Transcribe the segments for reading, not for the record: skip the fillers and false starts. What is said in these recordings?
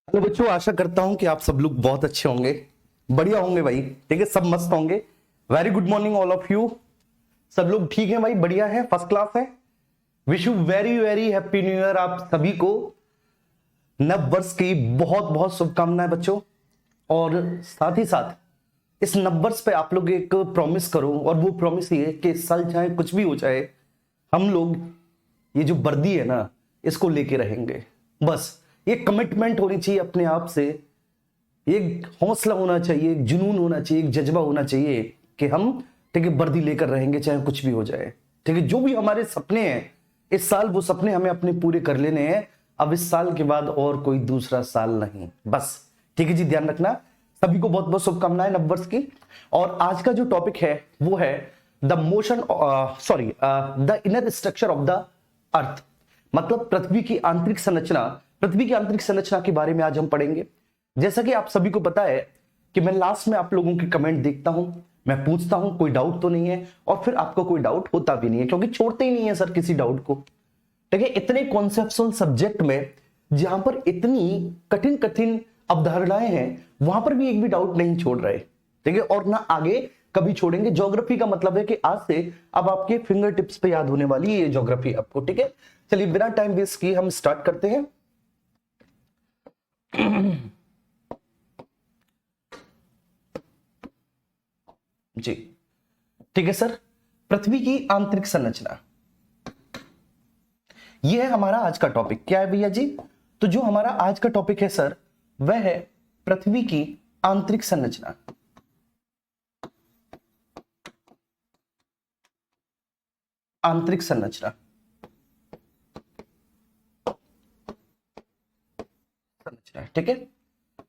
Hello बच्चों, आशा करता हूं कि आप सब लोग बहुत अच्छे होंगे, बढ़िया होंगे भाई। ठीक है, सब मस्त होंगे। Very good morning all of you. सब लोग ठीक हैं भाई, बढ़िया है, फर्स्ट क्लास है। Wish you very very happy new year आप सभी को। नव वर्ष की बहुत बहुत शुभकामनाएं बच्चों। और साथ ही साथ इस नव वर्ष पे आप लोग एक प्रॉमिस करो, और वो प्रॉमिस ये कि इस साल चाहे कुछ भी हो जाए, हम लोग ये जो वर्दी है ना, इसको लेके रहेंगे। बस ये कमिटमेंट होनी चाहिए अपने आप से, एक हौसला होना चाहिए, एक जुनून होना चाहिए, एक जज्बा होना चाहिए कि हम ठीक है वर्दी लेकर रहेंगे चाहे कुछ भी हो जाए। ठीक है, जो भी हमारे सपने हैं इस साल, वो सपने हमें अपने पूरे कर लेने हैं। अब इस साल के बाद और कोई दूसरा साल नहीं, बस। ठीक है जी, ध्यान रखना। सभी को बहुत बहुत शुभकामनाएं नववर्ष की। और आज का जो टॉपिक है वो है the motion the inner structure of the अर्थ, मतलब पृथ्वी की आंतरिक संरचना। पृथ्वी की आंतरिक संरचना के बारे में आज हम पढ़ेंगे। जैसा कि आप सभी को पता है कि मैं लास्ट में आप लोगों के कमेंट देखता हूं, मैं पूछता हूं कोई डाउट तो नहीं है, और फिर आपको कोई डाउट होता भी नहीं है, क्योंकि छोड़ते ही नहीं है सर किसी डाउट को। ठीक है, इतने कॉन्सेप्चुअल सब्जेक्ट में जहां पर इतनी कठिन कठिन अवधारणाएं हैं, वहां पर भी एक भी डाउट नहीं छोड़ रहे। ठीक है, और ना आगे कभी छोड़ेंगे। ज्योग्राफी का मतलब है कि आज से अब आपके फिंगर टिप्स पे याद होने वाली है ये ज्योग्राफी आपको। ठीक है, चलिए बिना टाइम वेस्ट किए हम स्टार्ट करते हैं। जी ठीक है सर, पृथ्वी की आंतरिक संरचना, यह है हमारा आज का टॉपिक। क्या है भैया जी? तो जो हमारा आज का टॉपिक है सर, वह है पृथ्वी की आंतरिक संरचना। आंतरिक संरचना, ठीक है।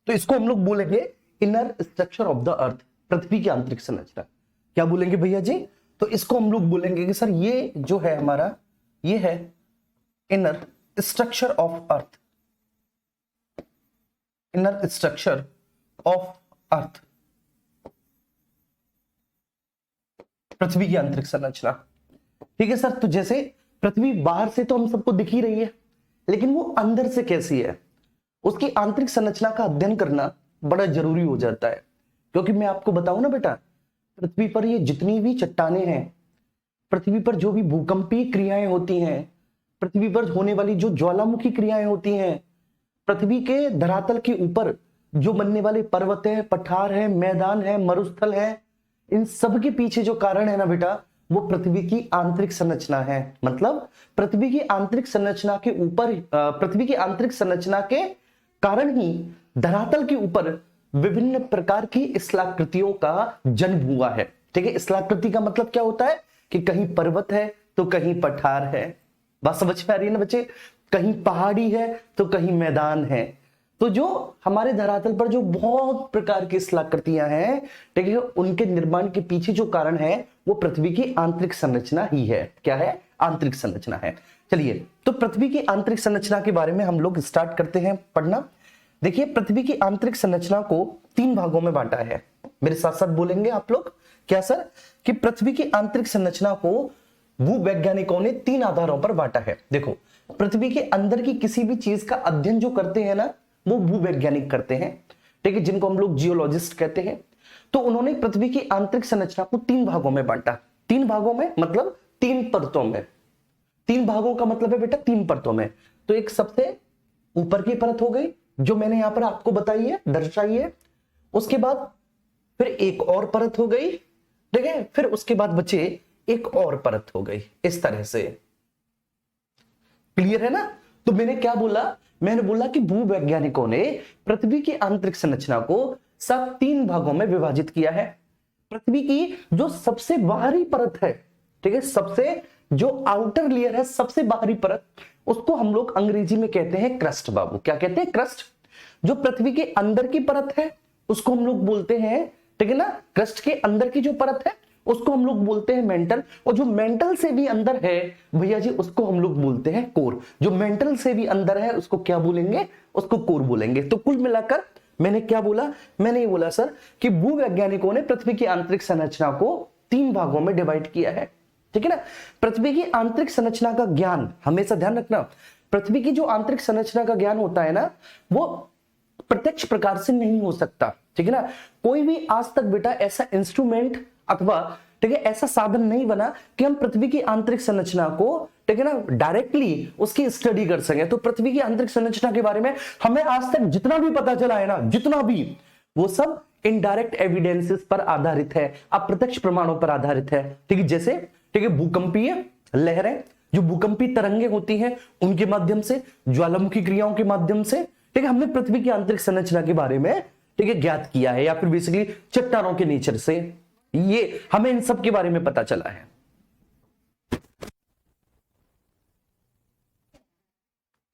तो इसको हम लोग बोलेंगे inner structure of the earth, पृथ्वी की आंतरिक संरचना। क्या बोलेंगे भैया जी? तो इसको हम लोग बोलेंगे कि सर ये जो है हमारा, ये है inner structure of earth. Inner structure of earth, पृथ्वी की आंतरिक संरचना। ठीक है सर, तो जैसे पृथ्वी बाहर से तो हम सबको दिख ही रही है, लेकिन वो अंदर से कैसी है, उसकी आंतरिक संरचना का अध्ययन करना बड़ा जरूरी हो जाता है। क्योंकि मैं आपको बताऊं ना बेटा, पृथ्वी पर ये जितनी भी चट्टानें हैं, पृथ्वी पर जो भी भूकंपीय क्रियाएं होती हैं, पृथ्वी पर होने वाली जो ज्वालामुखी क्रियाएं होती हैं, पृथ्वी के धरातल के ऊपर जो बनने वाले पर्वत है, पठार है, मैदान है, मरुस्थल है, इन सब के पीछे जो कारण है ना बेटा, वो पृथ्वी की आंतरिक संरचना है। मतलब पृथ्वी की आंतरिक संरचना के ऊपर, पृथ्वी की आंतरिक संरचना के कारण ही धरातल के ऊपर विभिन्न प्रकार की स्थलाकृतियों का जन्म हुआ है। ठीक है, स्थलाकृति का मतलब क्या होता है कि कहीं पर्वत है तो कहीं पठार है। बात समझ में आ रही है ना बच्चे? कहीं पहाड़ी है तो कहीं मैदान है। तो जो हमारे धरातल पर जो बहुत प्रकार की स्थलाकृतियां हैं, ठीक है, उनके निर्माण के पीछे जो कारण है वो पृथ्वी की आंतरिक संरचना ही है। क्या है? आंतरिक संरचना है। चलिए, तो पृथ्वी की आंतरिक संरचना के बारे में हम लोग स्टार्ट करते हैं पढ़ना। देखिए, पृथ्वी की आंतरिक संरचना को 3 भागों में बांटा है। मेरे साथ साथ बोलेंगे आप लोग। क्या सर? कि पृथ्वी की आंतरिक संरचना को भूवैज्ञानिकों ने 3 आधारों पर बांटा है। देखो, पृथ्वी के अंदर की किसी भी चीज का अध्ययन जो करते हैं ना, वो भूवैज्ञानिक करते हैं। ठीक है, जिनको हम लोग जियोलॉजिस्ट कहते हैं। तो उन्होंने पृथ्वी की आंतरिक संरचना को 3 भागों में बांटा। 3 भागों में मतलब 3 परतों में। 3 भागों का मतलब है बेटा 3 परतों में। तो एक सबसे ऊपर की परत हो गई, जो मैंने यहां पर आपको बताई है, दर्शाई है। उसके बाद फिर एक और परत हो गई। ठीक है, फिर उसके बाद बचे एक और परत हो गई, इस तरह से। क्लियर है ना? तो मैंने क्या बोला? मैंने बोला कि भूवैज्ञानिकों ने पृथ्वी की आंतरिक संरचना को सब 3 भागों में विभाजित किया है। पृथ्वी की जो सबसे बाहरी परत है, ठीक है, सबसे जो आउटर लेयर है, सबसे बाहरी परत, उसको हम लोग अंग्रेजी में कहते हैं क्रस्ट। बाबू क्या कहते हैं? क्रस्ट। जो पृथ्वी के अंदर की परत है उसको हम लोग बोलते हैं, ठीक है ना, क्रस्ट के अंदर की जो परत है उसको हम लोग बोलते हैं मेंटल। और जो मेंटल से भी अंदर है भैया जी, उसको हम लोग बोलते हैं कोर। जो मेंटल से भी अंदर है उसको क्या बोलेंगे? उसको कोर बोलेंगे। तो कुल मिलाकर मैंने क्या बोला? मैंने ये बोला सर कि भूवैज्ञानिकों ने पृथ्वी की आंतरिक संरचना को 3 भागों में डिवाइड किया है। ठीक है ना? पृथ्वी की आंतरिक संरचना का ज्ञान, हमेशा ध्यान रखना, पृथ्वी की जो आंतरिक संरचना का ज्ञान होता है ना, वो प्रत्यक्ष प्रकार से नहीं हो सकता, ठीक है ना। कोई भी आज तक बेटा ऐसा इंस्ट्रूमेंट अथवा ठीक है ऐसा साधन नहीं बना कि हम पृथ्वी की आंतरिक संरचना को ठीक है ना डायरेक्टली उसकी स्टडी कर सके। तो पृथ्वी की आंतरिक संरचना के बारे में हमें आज तक जितना भी पता चला है ना, जितना भी, वो सब इनडायरेक्ट एविडेंसेस पर आधारित है, अप्रत्यक्ष प्रमाणों पर आधारित है। ठीक है, जैसे ठीक है भूकंपीय लहरें, जो भूकंपीय तरंगे होती हैं उनके माध्यम से, ज्वालामुखी क्रियाओं के माध्यम से, ठीक है, हमने पृथ्वी की आंतरिक संरचना के बारे में ठीक है ज्ञात किया है, या फिर बेसिकली चट्टानों के नेचर से ये हमें इन सब के बारे में पता चला है।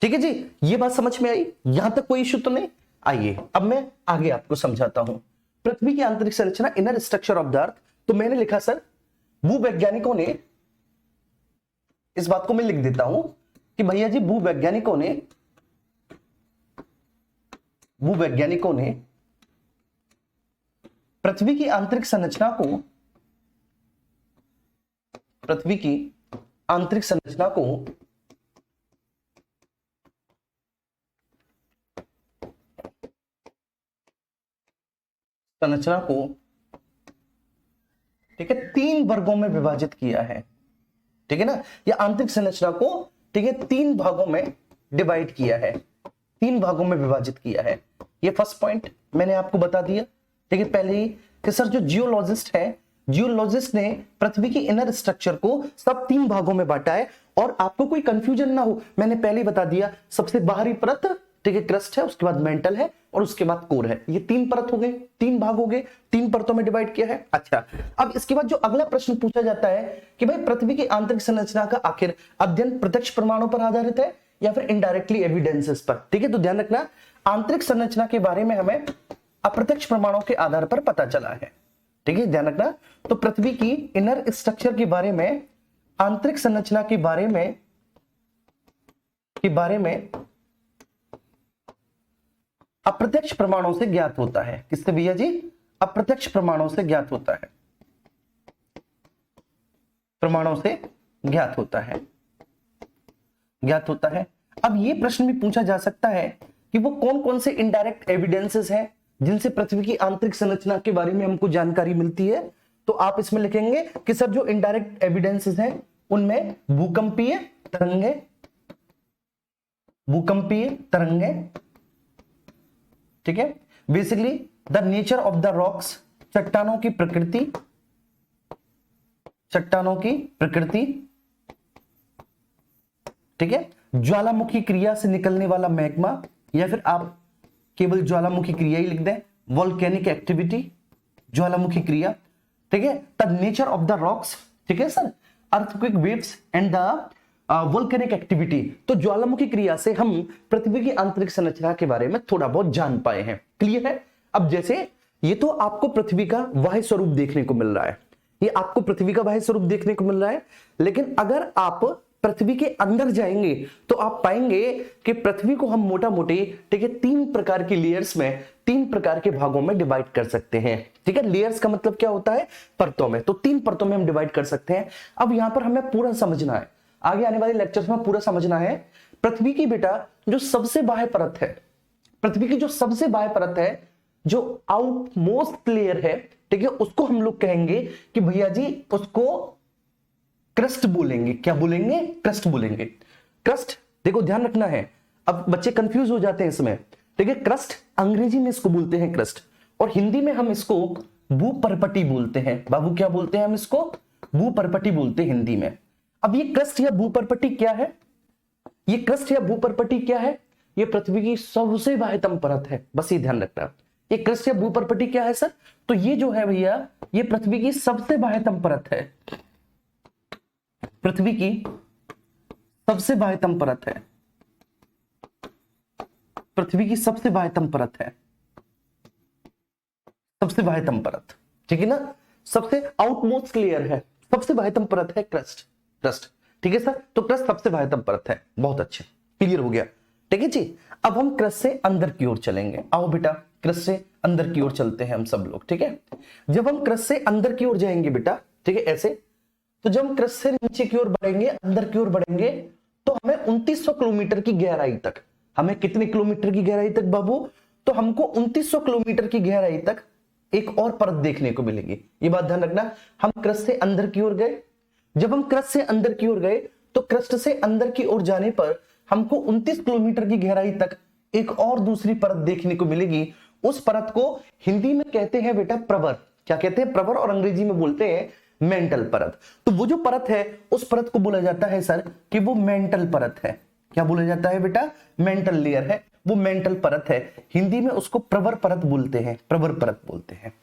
ठीक है जी, ये बात समझ में आई, यहां तक कोई इश्यू तो नहीं। आइए अब मैं आगे आपको समझाता हूं पृथ्वी की आंतरिक संरचना, इनर स्ट्रक्चर ऑफ द अर्थ। तो मैंने लिखा सर, भूवैज्ञानिकों ने, इस बात को मैं लिख देता हूं कि भैया जी भूवैज्ञानिकों ने पृथ्वी की आंतरिक संरचना को ठीक है 3 वर्गों में विभाजित किया है। ठीक है ना, या आंतरिक संरचना को ठीक है 3 भागों में डिवाइड किया है, 3 भागों में विभाजित किया है। ये फर्स्ट पॉइंट मैंने आपको बता दिया। ठीक है, पहले ही कि सर जो जियोलॉजिस्ट ने पृथ्वी की इनर स्ट्रक्चर को सब 3 भागों में बांटा है। और आपको कोई कंफ्यूजन ना हो, मैंने पहले ही बता दिया, सबसे बाहरी परत ठीक है क्रस्ट है, उसके बाद मेंटल है और उसके बाद कोर है। ये 3 परत हो गए, 3 भाग हो गए, 3 परतों में डिवाइड किया है। अच्छा, अब इसके बाद जो अगला प्रश्न पूछा जाता है कि भाई पृथ्वी की आंतरिक संरचना का आखिर अध्ययन प्रत्यक्ष प्रमाणों पर आधारित है या फिर इनडायरेक्टली एविडेंसेस पर। ठीक है, तो ध्यान रखना, आंतरिक संरचना के बारे में हमें अप्रत्यक्ष प्रमाणों के आधार पर पता चला है। ठीक है, ध्यान रखना। तो पृथ्वी की इनर स्ट्रक्चर के बारे में, आंतरिक संरचना के बारे में अप्रत्यक्ष प्रमाणों से ज्ञात होता है। किससे भैया जी? अप्रत्यक्ष प्रमाणों से ज्ञात होता है, प्रमाणों से ज्ञात होता है। अब ये प्रश्न भी पूछा जा सकता है कि वो कौन कौन से इनडायरेक्ट एविडेंसेस हैं जिनसे पृथ्वी की आंतरिक संरचना के बारे में हमको जानकारी मिलती है। तो आप इसमें लिखेंगे कि सर जो इनडायरेक्ट एविडेंसेस हैं उनमें भूकंपीय तरंगे, ठीक है, basically the nature of the rocks, चट्टानों की प्रकृति, ठीक है, ज्वालामुखी क्रिया से निकलने वाला मैग्मा, या फिर आप केवल ज्वालामुखी क्रिया ही लिख दें, वोल्केनिक एक्टिविटी, ज्वालामुखी क्रिया, ठीक है, the nature of the rocks, ठीक है sir, earthquake waves and the volcanic activity. तो ज्वालामुखी क्रिया से हम पृथ्वी की आंतरिक संरचना के बारे में थोड़ा बहुत जान पाए हैं। क्लियर है? अब जैसे ये तो आपको पृथ्वी का बाह्य स्वरूप देखने को मिल रहा है, लेकिन अगर आप पृथ्वी के अंदर जाएंगे तो आप पाएंगे कि पृथ्वी को हम मोटा मोटी ठीक है 3 प्रकार की लेयर्स में, 3 प्रकार के भागों में डिवाइड कर सकते हैं। ठीक है, लेयर्स का मतलब क्या होता है? परतों में। तो 3 परतों में हम डिवाइड कर सकते हैं। अब यहां पर हमें पूरा समझना है, आगे आने वाले लेक्चर्स में पूरा समझना है पृथ्वी की बेटा जो सबसे बाह्य परत है, पृथ्वी की जो सबसे बाह्य परत है, जो आउटमोस्ट लेयर है, ठीक है, उसको हम लोग कहेंगे कि भैया जी उसको क्रस्ट बोलेंगे। क्या बोलेंगे? क्रस्ट बोलेंगे। क्रस्ट देखो ध्यान रखना है, अब बच्चे कंफ्यूज हो जाते हैं इसमें। ठीक है, क्रस्ट अंग्रेजी में इसको बोलते हैं क्रस्ट, और हिंदी में हम इसको भूपरपटी बोलते हैं। बाबू क्या बोलते हैं? हम इसको भूपरपटी बोलते हैं हिंदी में। अब ये क्रस्ट या भूपरपटी क्या है? ये क्रस्ट या भूपरपटी क्या है? ये पृथ्वी की सबसे बाह्यतम परत है, बस ये ध्यान रखना। ये क्रस्ट या भूपरपटी क्या है सर? तो ये जो है भैया, ये पृथ्वी की सबसे बाह्यतम परत है, पृथ्वी की सबसे बाह्यतम परत है, पृथ्वी की सबसे बाह्यतम परत है, सबसे बाह्यतम परत, ठीक है ना, सबसे आउटमोस्ट लेयर है, सबसे बाह्यतम परत है क्रस्ट। ठीक है सर, तो क्रस्ट सबसे बाह्यतम परत है। बहुत अच्छे, क्लियर हो गया। ठीक है जी, अब हम क्रस्ट से अंदर की ओर चलेंगे। आओ बेटा, क्रस्ट से अंदर की ओर चलते हैं हम सब लोग। ठीक है, जब हम क्रस्ट से अंदर की ओर जाएंगे बेटा, ठीक है ऐसे, तो जब हम क्रस्ट से नीचे की ओर बढ़ेंगे, अंदर की ओर बढ़ेंगे, तो हमें 2900 किलोमीटर की गहराई तक, हमें कितने किलोमीटर की गहराई तक बाबू? तो हमको 2900 किलोमीटर की गहराई तक एक और परत देखने को मिलेगी। ये बात ध्यान रखना, हम क्रस्ट से अंदर की ओर गए, जब हम क्रस्ट से अंदर की ओर गए तो क्रस्ट से अंदर की ओर जाने पर हमको 29 किलोमीटर की गहराई तक एक और दूसरी परत देखने को मिलेगी। उस परत को हिंदी में कहते हैं बेटा प्रवर। क्या कहते हैं? प्रवर, और अंग्रेजी में बोलते हैं मेंटल परत। तो वो जो परत है उस परत को बोला जाता है सर कि वो मेंटल परत है। क्या बोला जाता है बेटा? मेंटल लेयर है, वो मेंटल परत है। हिंदी में उसको प्रवर परत बोलते हैं, प्रवर परत बोलते हैं।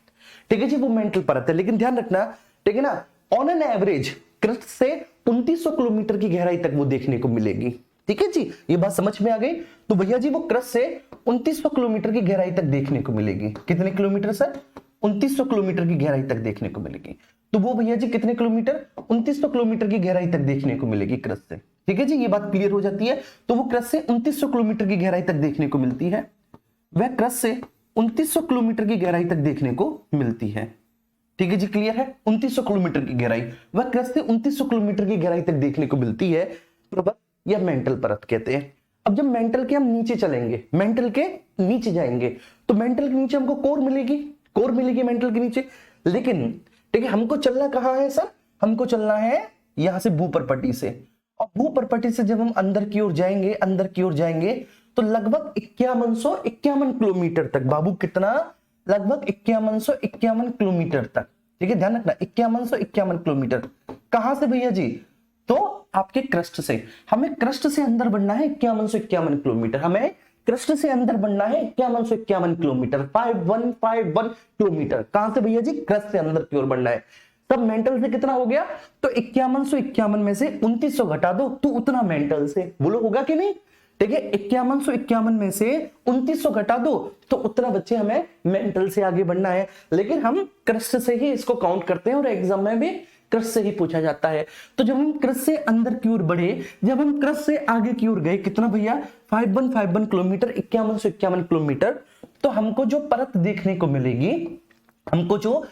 ठीक है जी, वो मेंटल परत है। लेकिन ध्यान रखना, ठीक है ना, ऑन एन एवरेज क्रस्ट से 2900 किलोमीटर की गहराई तक वो देखने को मिलेगी। ठीक है जी, ये बात समझ में आ गई? तो भैया जी वो क्रस्ट से 2900 किलोमीटर की गहराई तक देखने को मिलेगी। कितने किलोमीटर सर? 2900 किलोमीटर की गहराई तक देखने को मिलेगी। तो वो भैया जी कितने किलोमीटर? 2900 किलोमीटर की गहराई तक देखने को मिलेगी क्रस्ट से। ठीक है जी, ये बात क्लियर हो जाती है। तो वो क्रस्ट से 2900 किलोमीटर की गहराई तक देखने को मिलती है। वह क्रस्ट से 2900 किलोमीटर की गहराई तक देखने को मिलती है। ठीक है जी, क्लियर है? 2900 किलोमीटर की गहराई, वह क्रस्ट से 2900 किलोमीटर की गहराई तक देखने को मिलती है। प्रवर या मेंटल परत कहते हैं। अब जब मेंटल के हम नीचे चलेंगे, मेंटल के नीचे जाएंगे, तो मेंटल के नीचे हमको कोर मिलेगी, कोर मिलेगी मेंटल के नीचे। लेकिन ठीक है, हमको चलना कहां है सर? हमको चलना है यहां से भूपर्पटी से, और भूपर्पटी से जब हम अंदर की ओर जाएंगे, अंदर की ओर जाएंगे तो लगभग 5151 किलोमीटर तक। बाबू कितना? लगभग 5151 किलोमीटर तक। ठीक है, ध्यान रखना, 5151 किलोमीटर। कहां से भैया जी? तो आपके क्रस्ट से। हमें क्रस्ट से अंदर बढ़ना है 5151 किलोमीटर। हमें क्रस्ट से अंदर बढ़ना है 5151 किलोमीटर, 5151 किलोमीटर। कहां से भैया जी? क्रस्ट से अंदर की ओर बढ़ना है। तब मेंटल से कितना हो गया? तो 5151 में से 2900 घटा दो तो उतना मेंटल से। बोलो होगा कि नहीं? ठीक है, 5151 में से 2900 घटा दो तो उतना बच्चे हमें मेंटल से आगे बढ़ना है। लेकिन हम क्रस्ट से ही इसको काउंट करते हैं और एग्जाम में भी क्रस्ट से ही पूछा जाता है। तो जब हम क्रस्ट से अंदर की ओर बढ़े, जब हम क्रस्ट से आगे की ओर गए, कितना भैया? 5151 किलोमीटर, 5151 किलोमीटर। तो हमको जो परत देखने को मिलेगी, हमको जो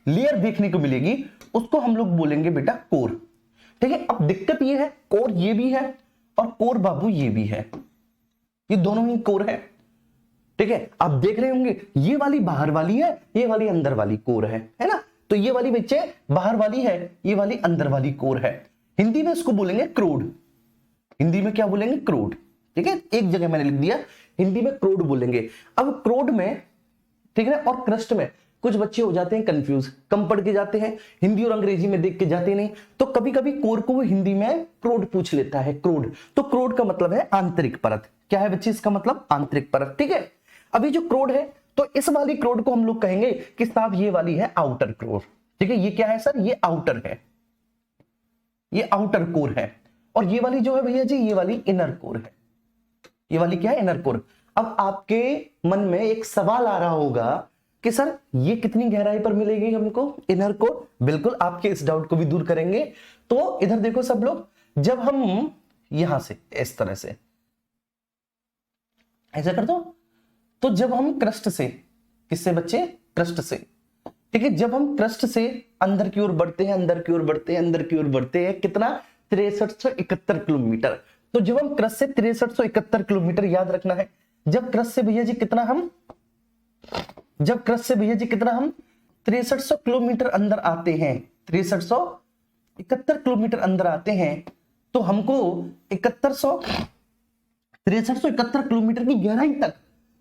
लेयर देखने को मिलेगी, उसको हम लोग बोलेंगे बेटा कोर। ठीक है, अब दिक्कत ये है, कोर ये भी है और कोर बाबू ये भी है, ये दोनों ही कोर है। ठीक है, आप देख रहे होंगे ये वाली बाहर वाली है, ये वाली अंदर वाली कोर है ना? तो ये वाली बच्चे बाहर वाली है, ये वाली अंदर वाली कोर है। हिंदी में इसको बोलेंगे क्रोड। हिंदी में क्या बोलेंगे? क्रोड। ठीक है, एक जगह मैंने लिख दिया, हिंदी में क्रोड बोलेंगे। अब क्रोड में, ठीक है, और क्रस्ट में कुछ बच्चे हो जाते हैं कंफ्यूज, कम पढ़ के जाते हैं, हिंदी और अंग्रेजी में देख के जाते नहीं, तो कभी कभी कोर को वो हिंदी में क्रोड पूछ लेता है, क्रोड। तो क्रोड का मतलब है आंतरिक परत। क्या है बच्चे इसका मतलब? आंतरिक परत। ठीक है, अभी जो क्रोड है, तो इस वाली क्रोड को हम लोग कहेंगे कि साहब ये वाली है आउटर क्रोड। ठीक है, ये क्या है सर? ये आउटर है, ये आउटर कोर है। और ये वाली जो है भैया जी, ये वाली इनर कोर है। ये वाली क्या है? Inner core. अब आपके मन में एक सवाल आ रहा होगा कि सर ये कितनी गहराई पर मिलेगी हमको इनर कोर? बिल्कुल, आपके इस डाउट को भी दूर करेंगे। तो इधर देखो सब लोग, जब हम यहां से इस तरह से ऐसा कर दो, तो जब हम क्रस्ट से, किससे बच्चे? क्रस्ट से। ठीक है, जब हम क्रस्ट से अंदर की ओर बढ़ते हैं, अंदर की ओर बढ़ते हैं, अंदर की ओर बढ़ते हैं, कितना? 6371 किलोमीटर। तो जब हम क्रस्ट से 6371 किलोमीटर, याद रखना है, जब क्रस्ट से भैया जी कितना हम, जब क्रस्ट से भैया जी कितना हम 6300 किलोमीटर अंदर आते हैं, 6371 किलोमीटर अंदर आते हैं, तो हमको 6371 किलोमीटर की गहराई तक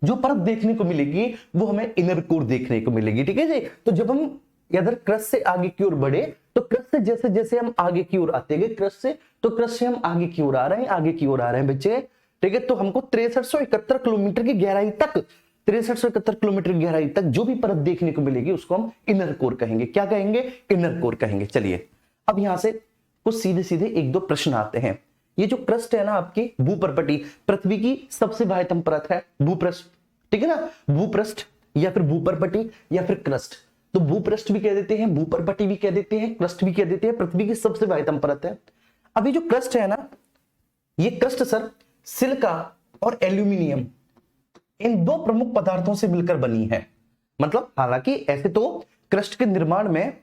जो परत देखने को मिलेगी वो हमें इनर कोर देखने को मिलेगी। ठीक है जी, तो जब हम इधर क्रस्ट से आगे की ओर बढ़े, तो क्रस्ट से जैसे जैसे हम आगे की ओर आते गए क्रस्ट से, तो क्रस्ट से हम आगे की ओर आ रहे हैं, आगे की ओर आ रहे हैं बच्चे। ठीक है, तो हमको 6371 किलोमीटर की गहराई तक, 6371 किलोमीटर की गहराई तक जो भी परत देखने को मिलेगी उसको हम इनर कोर कहेंगे। क्या कहेंगे? इनर कोर कहेंगे। चलिए अब यहां से कुछ सीधे सीधे एक दो प्रश्न आते हैं। ये जो क्रस्ट है ना आपकी भूपर्पटी, पृथ्वी की सबसे बाह्यतम परत है भूपृष्ठ। ठीक है ना, भूपृष्ठ या फिर भूपर्पटी या फिर क्रस्ट। तो भूपृष्ठ भी कह देते हैं, भूपर्पटी भी कह देते हैं, क्रस्ट भी कह देते हैं, पृथ्वी की सबसे बाह्यतम परत है। अभी जो क्रस्ट है ना, ये क्रस्ट सर सिलिका और एल्यूमिनियम, इन दो प्रमुख पदार्थों से मिलकर बनी है। मतलब हालांकि ऐसे तो क्रस्ट के निर्माण में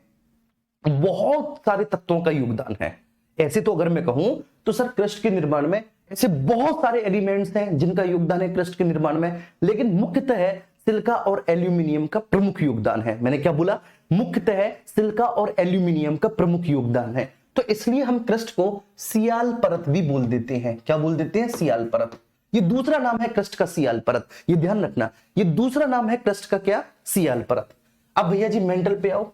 बहुत सारे तत्वों का योगदान है। ऐसे तो अगर मैं कहूं तो सर क्रस्ट के निर्माण में ऐसे बहुत सारे एलिमेंट्स हैं जिनका योगदान है क्रस्ट के निर्माण में, लेकिन मुख्यतः सिलिका और एल्यूमिनियम का प्रमुख योगदान है। मैंने क्या बोला? मुख्यतः सिलिका और एल्यूमिनियम का प्रमुख योगदान है। तो इसलिए हम क्रस्ट को सियाल परत भी बोल देते हैं। क्या बोल देते हैं? सियाल परत। ये दूसरा नाम है क्रस्ट का, सियाल परत। ये ध्यान रखना, ये दूसरा नाम है क्रस्ट का, क्या? सियाल परत। अब भैया जी मेंटल पे आओ।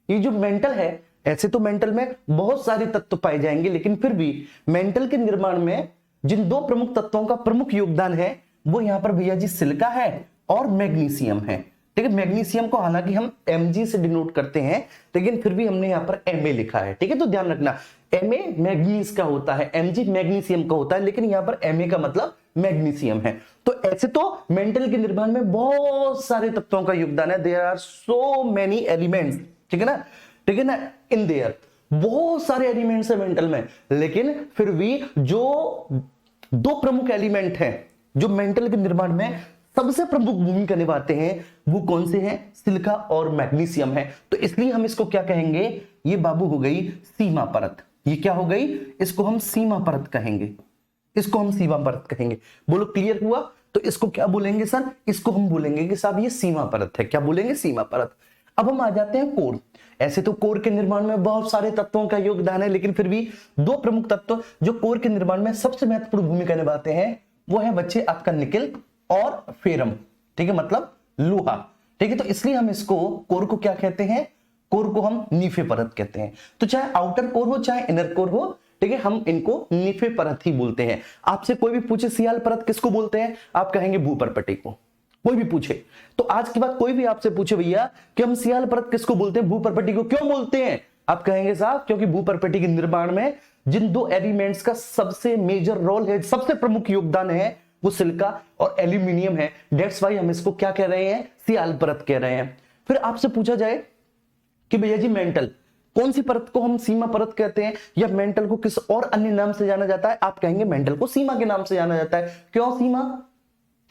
ये जो मेंटल है, ऐसे तो मेंटल में बहुत सारे तत्व पाए जाएंगे, लेकिन फिर भी मेंटल के निर्माण में जिन दो प्रमुख तत्वों का प्रमुख योगदान है वो यहां पर भैया जी सिलिका है और मैग्नीशियम है। ठीक है, मैग्नीशियम को हालांकि हम Mg से डिनोट करते हैं, लेकिन फिर भी हमने यहां पर Ma लिखा है। ठीक है, तो ध्यान रखना, Ma मैग्नीज का होता है, Mg मैग्नीशियम का होता है, लेकिन यहां पर Ma का मतलब मैग्नीशियम है। तो ऐसे तो मेंटल के निर्माण में बहुत सारे तत्वों का योगदान है। There are so many elements, ठीक है ना, ठीक है ना, इन देयर बहुत सारे एलिमेंट्स है मेंटल में, लेकिन फिर भी जो दो प्रमुख एलिमेंट हैं जो मेंटल के निर्माण में सबसे प्रमुख भूमिका निभाते हैं वो कौन से हैं? सिलिका और मैग्नीशियम है। तो इसलिए हम इसको क्या कहेंगे? ये बाबू हो गई सीमा परत। ये क्या हो गई? इसको हम सीमा परत कहेंगे, इसको हम सीमा परत कहेंगे। बोलो क्लियर हुआ? तो इसको क्या बोलेंगे सर? इसको हम बोलेंगे कि साहब ये सीमा परत है। क्या बोलेंगे? सीमा परत। अब हम आ जाते हैं कोर। ऐसे तो कोर के निर्माण में बहुत सारे तत्वों का योगदान है, लेकिन फिर भी दो प्रमुख तत्व जो कोर के निर्माण में सबसे महत्वपूर्ण भूमिका निभाते हैं वो है बच्चे आपका निकेल और फेरम। ठीक है, मतलब लोहा। ठीक है, तो इसलिए हम इसको कोर को क्या कहते हैं? कोर को हम नीफे परत कहते हैं। तो चाहे आउटर कोर हो चाहे इनर कोर हो, ठीक है, हम इनको नीफे परत ही बोलते हैं। आपसे कोई भी पूछे सियाल परत किसको बोलते हैं, आप कहेंगे भूपर्पटी को। कोई भी पूछे तो आज के बाद कोई भी आपसे पूछे भैया कि हम सियाल परत किसको बोलते हैं, भूपर्पटी को क्यों बोलते हैं, आप कहेंगे साहब क्योंकि भूपर्पटी के निर्माण में जिन दो एलिमेंट्स का सबसे मेजर रोल है, सबसे प्रमुख योगदान है, वो सिलिका और एल्यूमिनियम है। दैट्स वाई हम इसको क्या कह रहे हैं? सियाल परत कह रहे हैं। फिर आपसे पूछा जाए कि भैया जी मेंटल, कौन सी परत को हम सीमा परत कहते हैं या मेंटल को किस और अन्य नाम से जाना जाता है, आप कहेंगे मेंटल को सीमा के नाम से जाना जाता है। क्यों सीमा?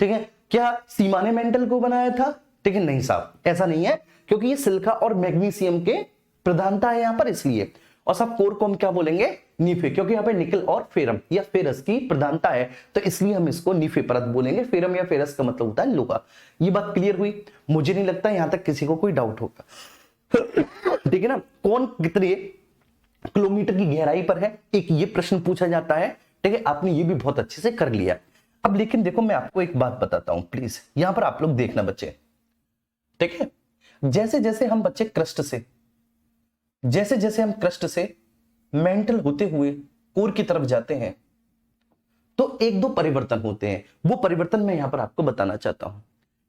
ठीक है, क्या सीमा ने मेंटल को बनाया था? ठीक है, नहीं साहब, ऐसा नहीं है, क्योंकि ये सिलिका और मैग्नीशियम के प्रधानता है यहां पर, इसलिए। और सब कोर को हम क्या बोलेंगे? नीफे, क्योंकि यहाँ पे निकल और फेरम या फेरस की प्रधानता है, तो इसलिए हम इसको नीफे परत बोलेंगे। फेरम या फेरस का मतलब होता है लोहा। ये बात क्लियर हुई? मुझे नहीं लगता यहां तक किसी को कोई डाउट होगा। ठीक है ना, कौन कितने किलोमीटर की गहराई पर है, एक ये प्रश्न पूछा जाता है। ठीक है, आपने ये भी बहुत अच्छे से कर लिया। अब लेकिन देखो मैं आपको एक बात बताता हूं, प्लीज यहां पर आप लोग देखना बच्चे। ठीक है, जैसे जैसे हम बच्चे क्रस्ट से, जैसे जैसे हम क्रस्ट से मेंटल होते हुए कोर की तरफ जाते हैं तो एक दो परिवर्तन होते हैं। वो परिवर्तन मैं यहां पर आपको बताना चाहता हूं।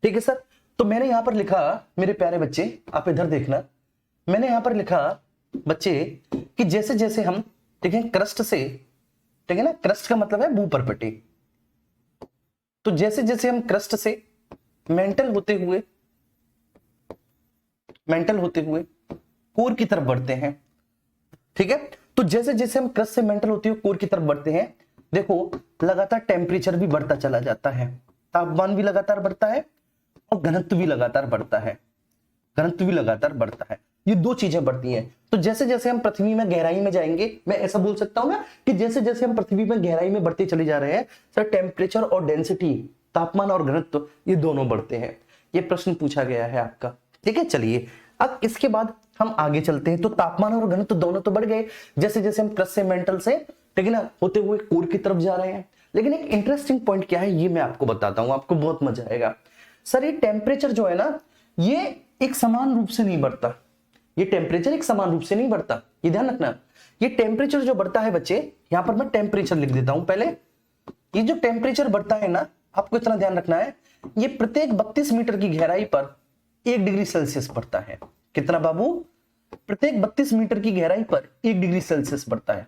ठीक है सर, तो मैंने यहां पर लिखा, मेरे प्यारे बच्चे आप इधर देखना, मैंने यहां पर लिखा बच्चे कि जैसे जैसे हम, ठीक है, क्रस्ट से, ठीक है ना, क्रस्ट का मतलब है भूपर्पटी, तो जैसे जैसे हम क्रस्ट से मेंटल होते हुए कोर की तरफ बढ़ते हैं, ठीक है, तो जैसे जैसे हम क्रस्ट से मेंटल होते हुए कोर की तरफ बढ़ते हैं, देखो लगातार टेम्परेचर भी बढ़ता चला जाता है, तापमान भी लगातार बढ़ता है और घनत्व भी लगातार बढ़ता है, घनत्व भी लगातार बढ़ता है। ये दो चीजें बढ़ती हैं। तो जैसे जैसे हम पृथ्वी में गहराई में जाएंगे, मैं ऐसा बोल सकता हूं ना कि जैसे जैसे हम पृथ्वी में गहराई में बढ़ते चले जा रहे हैं सर, टेम्परेचर और डेंसिटी, तापमान और घनत्व, ये दोनों बढ़ते हैं। ये प्रश्न पूछा गया है आपका। ठीक है, चलिए अब इसके बाद हम आगे चलते हैं। तो तापमान और घनत्व दोनों तो बढ़ गए जैसे जैसे हम क्रस्ट से मेंटल से, ठीक है ना, होते हुए कोर की तरफ जा रहे हैं। लेकिन एक इंटरेस्टिंग पॉइंट क्या है ये मैं आपको बताता हूं, आपको बहुत मजा आएगा। सर ये टेम्परेचर जो है ना, ये एक समान रूप से नहीं बढ़ता, ये टेम्परेचर एक समान रूप से नहीं बढ़ता, ये ध्यान रखना। ये टेम्परेचर जो बढ़ता है बच्चे, यहां पर मैं टेम्परेचर लिख देता हूं पहले। ये जो टेम्परेचर बढ़ता है ना, आपको इतना ध्यान रखना है, ये प्रत्येक 32 मीटर की गहराई पर 1 डिग्री सेल्सियस बढ़ता है। कितना बाबू? प्रत्येक 32 मीटर की गहराई पर 1 डिग्री सेल्सियस बढ़ता है।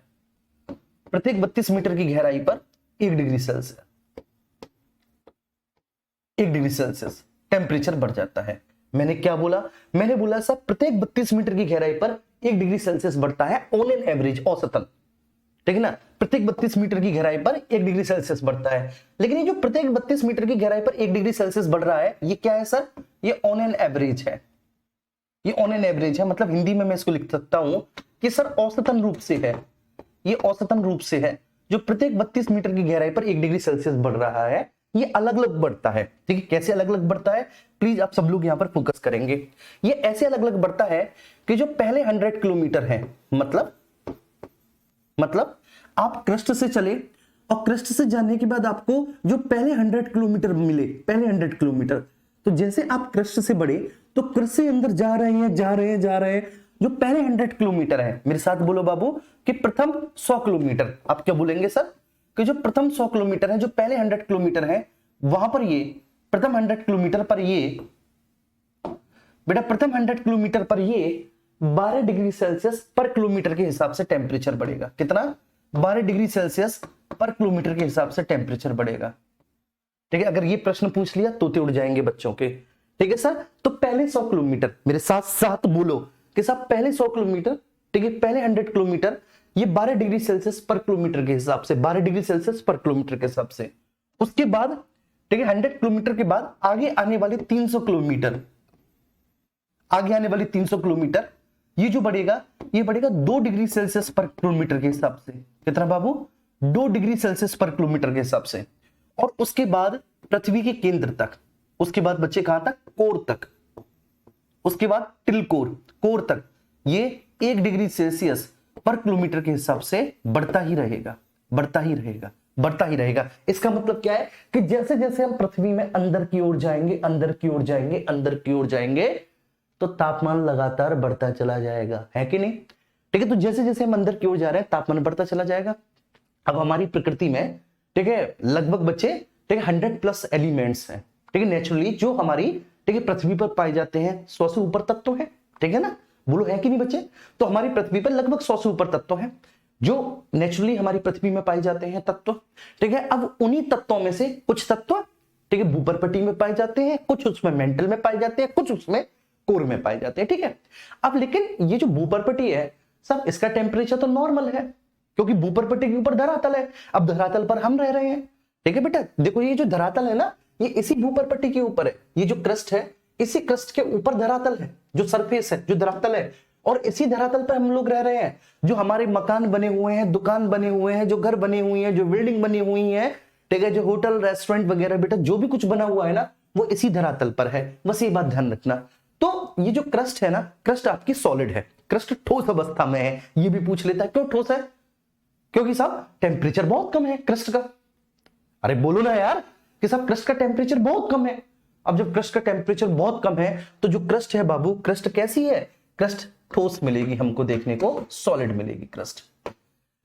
प्रत्येक 32 मीटर की गहराई पर 1 degree Celsius, 1 degree Celsius temperature बढ़ जाता है। मैंने क्या बोला? मैंने बोला सब प्रत्येक 32 मीटर की गहराई पर 1 डिग्री सेल्सियस बढ़ता है ऑन एन एवरेज, औसतन, ठीक है ना। प्रत्येक 32 मीटर की गहराई पर 1 डिग्री सेल्सियस बढ़ता है। लेकिन ये जो प्रत्येक 32 मीटर की गहराई पर 1 डिग्री सेल्सियस बढ़ रहा है, ये क्या है सर? ये ऑन एन एवरेज है, ये ऑन एन एवरेज है। मतलब हिंदी में मैं इसको लिख सकता हूं कि सर औसतन रूप से है, ये औसतन रूप से है। जो प्रत्येक 32 मीटर की गहराई पर 1 डिग्री सेल्सियस बढ़ रहा है, ये अलग अलग बढ़ता है। ठीक है, कैसे अलग अलग बढ़ता है, प्लीज आप सब लोग यहां पर फोकस करेंगे। ये ऐसे अलग अलग बढ़ता है कि जो पहले 100 किलोमीटर है, मतलब आप क्रस्ट से चले और क्रस्ट से जाने के बाद आपको जो पहले 100 किलोमीटर मिले, पहले 100 किलोमीटर, तो जैसे आप क्रस्ट से बढ़े तो क्रस्ट से अंदर जा रहे हैं, जो पहले 100 किलोमीटर है, मेरे साथ बोलो बाबू, कि प्रथम 100 किलोमीटर, आप क्या बोलेंगे सर, कि जो प्रथम 100 किलोमीटर है, जो पहले 100 किलोमीटर है, वहां पर ये प्रथम 100 किलोमीटर पर ये बेटा प्रथम 100 किलोमीटर पर ये 12 डिग्री सेल्सियस पर किलोमीटर के हिसाब से टेम्परेचर बढ़ेगा। कितना? 12 डिग्री सेल्सियस पर किलोमीटर के हिसाब से टेम्परेचर बढ़ेगा। ठीक है, अगर ये प्रश्न पूछ लिया तोते उड़ जाएंगे बच्चों के। ठीक है सर, तो पहले 100 किलोमीटर, मेरे साथ साथ बोलो कि साहब पहले 100 किलोमीटर, ठीक है, पहले 100 किलोमीटर ये 12 डिग्री सेल्सियस पर किलोमीटर के हिसाब से, 12 डिग्री सेल्सियस पर किलोमीटर के हिसाब से। उसके बाद ठीक है 100 किलोमीटर के बाद आगे आने वाले 300 किलोमीटर, आगे आने वाली 300 किलोमीटर ये जो बढ़ेगा, ये बढ़ेगा 2 डिग्री सेल्सियस पर किलोमीटर के हिसाब से। कितना बाबू? 2 डिग्री सेल्सियस पर किलोमीटर के हिसाब से। और उसके बाद पृथ्वी के केंद्र तक, उसके बाद बच्चे कहां तक? कोर तक, उसके बाद टिल कोर तक ये 1 डिग्री सेल्सियस पर किलोमीटर के हिसाब से बढ़ता ही रहेगा। इसका मतलब क्या है कि जैसे जैसे हम पृथ्वी में अंदर की ओर जाएंगे तो तापमान लगातार बढ़ता चला जाएगा, है कि नहीं? ठीक है, तो जैसे जैसे हम अंदर की ओर जा रहे हैं तापमान बढ़ता चला जाएगा। अब हमारी प्रकृति में ठीक है लगभग बच्चे ठीक है 100+ एलिमेंट्स हैं, ठीक है, नेचुरली जो हमारी ठीक है पृथ्वी पर पाए जाते हैं। 100 से ऊपर तत्व है, ठीक है ना, बोलो है कि नहीं बच्चे? तो हमारी पृथ्वी पर लगभग 100 से ऊपर तत्व हैं जो नेचुरली हमारी पृथ्वी में पाए जाते हैं तत्व। ठीक है, अब उन्हीं तत्वों में से कुछ तत्व ठीक है भूपर्पटी में पाए जाते हैं, कुछ उसमें मेंटल में पाए जाते हैं, कुछ उसमें कोर में पाए जाते हैं। ठीक है, अब लेकिन ये जो भूपर्पटी है सब, इसका टेम्परेचर तो नॉर्मल है क्योंकि भूपर्पटी के ऊपर धरातल है। अब धरातल पर हम रह रहे हैं। ठीक है बेटा, देखो ये जो धरातल है ना, ये इसी भूपर्पटी के ऊपर है। ये जो क्रस्ट है, इसी क्रस्ट के ऊपर धरातल है, जो सरफेस है, जो धरातल है, और इसी धरातल पर हम लोग रह रहे हैं। जो हमारे मकान बने हुए हैं, दुकान बने हुए हैं, जो घर बनी हुई है, जो बिल्डिंग बनी हुई है, ठीक है, जो होटल रेस्टोरेंट वगैरह बेटा जो भी कुछ बना हुआ है ना, वो इसी धरातल पर है। बस ये बात ध्यान रखना। तो ये जो क्रस्ट है ना, क्रस्ट आपकी सॉलिड है, क्रस्ट ठोस अवस्था में है। ये भी पूछ लेता है क्यों ठोस है? क्योंकि साहब टेम्परेचर बहुत कम है क्रस्ट का। अरे बोलो ना यार कि साहब क्रस्ट का टेम्परेचर बहुत कम है। अब जब क्रस्ट का टेम्परेचर बहुत कम है तो जो क्रस्ट है बाबू, क्रस्ट कैसी है? क्रस्ट ठोस मिलेगी हमको देखने को, सॉलिड मिलेगी क्रस्ट।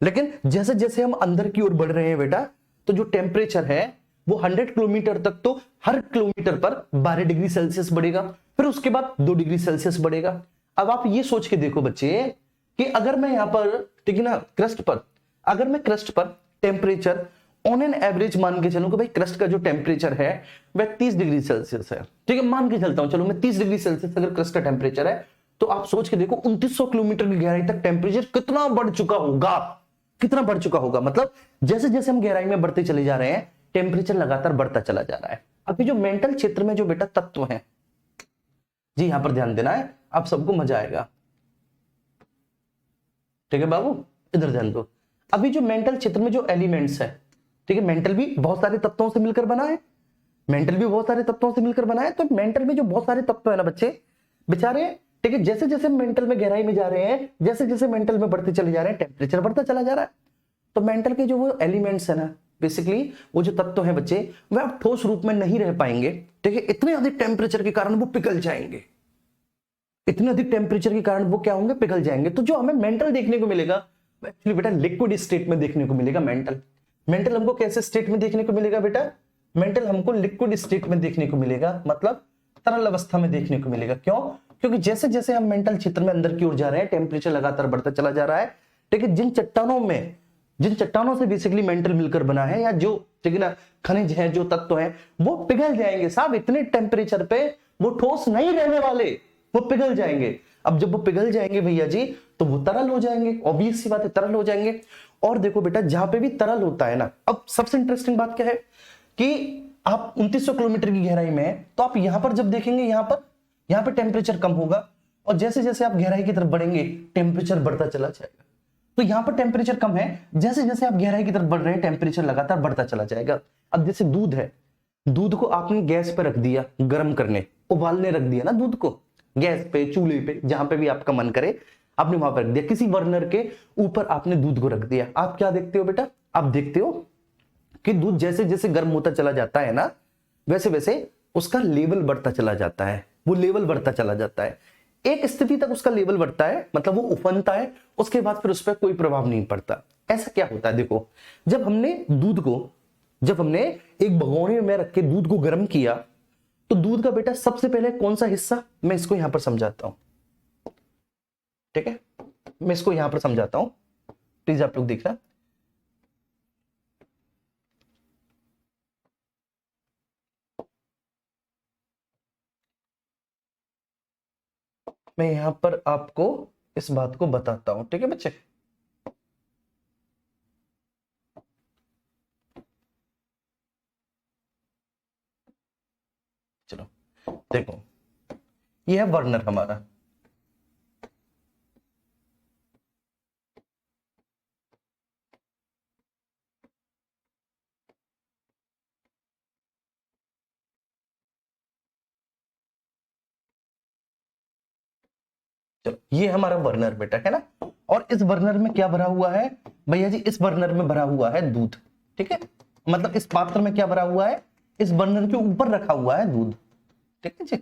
लेकिन जैसे जैसे हम अंदर की ओर बढ़ रहे हैं बेटा, तो जो टेम्परेचर है वो 100 किलोमीटर तक तो हर किलोमीटर पर 12 डिग्री सेल्सियस बढ़ेगा, फिर उसके बाद 2 डिग्री सेल्सियस बढ़ेगा। अब आप ये सोच के देखो बच्चे कि अगर मैं यहां पर ठीक है ना क्रस्ट पर, अगर मैं क्रस्ट पर टेम्परेचर ऑन एन एवरेज मान के चलूं कि भाई क्रस्ट का जो टेम्परेचर है वह 30 डिग्री सेल्सियस है, ठीक है, मान के चलता हूं, चलो मैं 30 डिग्री सेल्सियस अगर क्रस्ट का टेम्परेचर है, तो आप सोच के देखो 2900 किलोमीटर की गहराई तक टेम्परेचर कितना बढ़ चुका होगा, कितना बढ़ चुका होगा। मतलब जैसे जैसे हम गहराई में बढ़ते चले जा रहे हैं टेम्परेचर लगातार बढ़ता चला जा रहा है। अभी जो मेंटल क्षेत्र में जो बेटा तत्व है, जी यहां पर ध्यान देना है, आप सबको मजा आएगा। ठीक है बाबू, इधर ध्यान दो। अभी जो मेंटल क्षेत्र में जो एलिमेंट्स है, ठीक है, मेंटल भी बहुत सारे तत्वों से मिलकर बना है, मेंटल भी बहुत सारे तत्वों से मिलकर बना है। तो मेंटल में जो बहुत सारे तत्व है ना बच्चे बेचारे, ठीक है, जैसे जैसे मेंटल में गहराई में जा रहे हैं, जैसे जैसे मेंटल में बढ़ते चले जा रहे हैं टेम्परेचर बढ़ता चला जा रहा है। तो मेंटल के जो वो एलिमेंट्स है ना, बेसिकली वो जो तत्व है बच्चे, वह अब ठोस रूप में नहीं रह पाएंगे। ठीक है, इतने अधिक टेम्परेचर के कारण वो पिघल जाएंगे, इतने अधिक टेम्परेचर के कारण वो क्या होंगे? पिघल जाएंगे। तो जो हमें मेंटल देखने को मिलेगा एक्चुअली बेटा लिक्विड स्टेट में देखने को मिलेगा। मेंटल हमको कैसे स्टेट में देखने को मिलेगा बेटा? मेंटल हमको लिक्विड स्टेट में देखने को मिलेगा, मतलब तरल अवस्था में देखने को मिलेगा। क्यों? क्योंकि जैसे जैसे हम मेंटल क्षेत्र में अंदर की ओर जा रहे हैं टेम्परेचर लगातार बढ़ता चला जा रहा है। ठीक है, जिन चट्टानों से बेसिकली मेंटल मिलकर बना है, या जो ठीक है ना खनिज है, जो तत्व है, वो पिघल जाएंगे साहब। इतने टेम्परेचर पे वो ठोस नहीं रहने वाले, वो पिघल जाएंगे। अब जब वो पिघल जाएंगे भैया जी, तो वो तरल हो जाएंगे, ऑब्वियस सी बात है, तरल हो जाएंगे। और देखो बेटा जहां पे भी तरल होता है ना, अब सबसे इंटरेस्टिंग बात क्या है कि आप 2900 किलोमीटर की गहराई में है, तो आप यहां पर जब देखेंगे यहां पर टेम्परेचर कम होगा, और जैसे जैसे आप गहराई की तरफ बढ़ेंगे टेम्परेचर बढ़ता चला जाएगा। तो यहां पर टेम्परेचर कम है, जैसे जैसे आप गहराई की तरफ बढ़ रहे हैं टेम्परेचर लगातार बढ़ता चला जाएगा। अब जैसे दूध है, दूध को आपने गैस पे रख दिया गर्म करने, उबालने रख दिया ना दूध को, गैस पे चूल्हे पे जहां पे भी आपका मन करे आपने वहां पर रख दिया, किसी बर्नर के ऊपर आपने दूध को रख दिया। आप क्या देखते हो बेटा, आप देखते हो कि दूध जैसे जैसे गर्म होता चला जाता है ना, वैसे वैसे उसका लेवल बढ़ता चला जाता है, वो लेवल बढ़ता चला जाता है। एक स्थिति तक उसका लेवल बढ़ता है, मतलब वो उफनता है, उसके बाद फिर उस पर कोई प्रभाव नहीं पड़ता। ऐसा क्या होता है, देखो जब हमने एक भगोने में रख के दूध को गर्म किया, तो दूध का बेटा सबसे पहले कौन सा हिस्सा, मैं इसको यहां पर समझाता हूं, ठीक है, मैं इसको यहां पर समझाता हूं, प्लीज आप लोग देखना। मैं यहां पर आपको इस बात को बताता हूं, ठीक है बच्चे। चलो देखो, यह है बर्नर हमारा, चलो ये हमारा बर्नर बेटा है ना, और इस बर्नर में क्या भरा हुआ है भैया जी, इस बर्नर में भरा हुआ है दूध, ठीक है, मतलब इस पात्र में क्या भरा हुआ है, इस बर्नर के ऊपर रखा हुआ है दूध, ठीक है जी,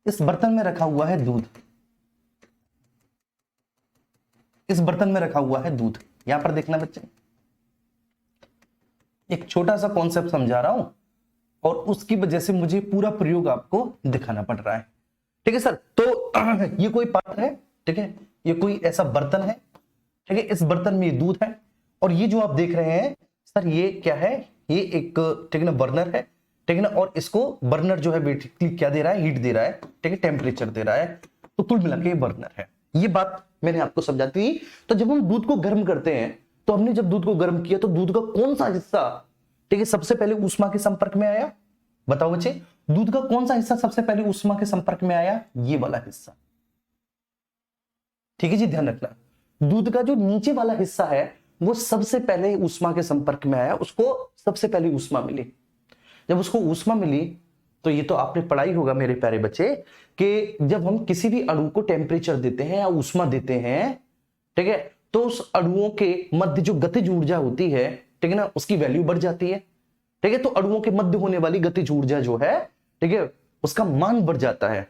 इस बर्तन में रखा हुआ है दूध, इस बर्तन में रखा हुआ है दूध। यहां पर देखना बच्चे, एक छोटा सा कॉन्सेप्ट समझा रहा हूं और उसकी वजह से मुझे पूरा प्रयोग आपको दिखाना पड़ रहा है, ठीक है सर। तो ये कोई पात्र है, ठीक है, ये कोई ऐसा बर्तन है, ठीक है, इस बर्तन में ये दूध है, और ये जो आप देख रहे हैं सर ये क्या है, ये एक ठीक है ना बर्नर है, ठीक है ना, और इसको बर्नर जो है बेसिकली क्या दे रहा है, हीट दे रहा है, ठीक है, टेम्परेचर दे रहा है, तो कुल मिला के ये बर्नर है। ये बात मैंने आपको समझा दी। तो जब हम दूध को गर्म करते हैं, तो हमने जब दूध को गर्म किया तो दूध का कौन सा हिस्सा, ठीक है, सबसे पहले ऊष्मा के संपर्क में आया, बताओ बच्चे, दूध का कौन सा हिस्सा सबसे पहले ऊष्मा के संपर्क में आया, ये वाला हिस्सा, ठीक है जी, ध्यान रखना, दूध का जो नीचे वाला हिस्सा है वो सबसे पहले ऊष्मा के संपर्क में आया, उसको सबसे पहले ऊष्मा मिली। जब उसको ऊष्मा मिली तो ये तो आपने पढ़ाई होगा मेरे प्यारे बच्चे, कि जब हम किसी भी अणु को टेम्परेचर देते हैं या ऊष्मा देते हैं, ठीक है, तो उस अणुओं के मध्य जो गतिज ऊर्जा होती है, ठीक है ना, उसकी वैल्यू बढ़ जाती है, ठीक है, तो अणुओं के मध्य होने वाली गतिज ऊर्जा जो है, ठीक है, उसका मान बढ़ जाता है,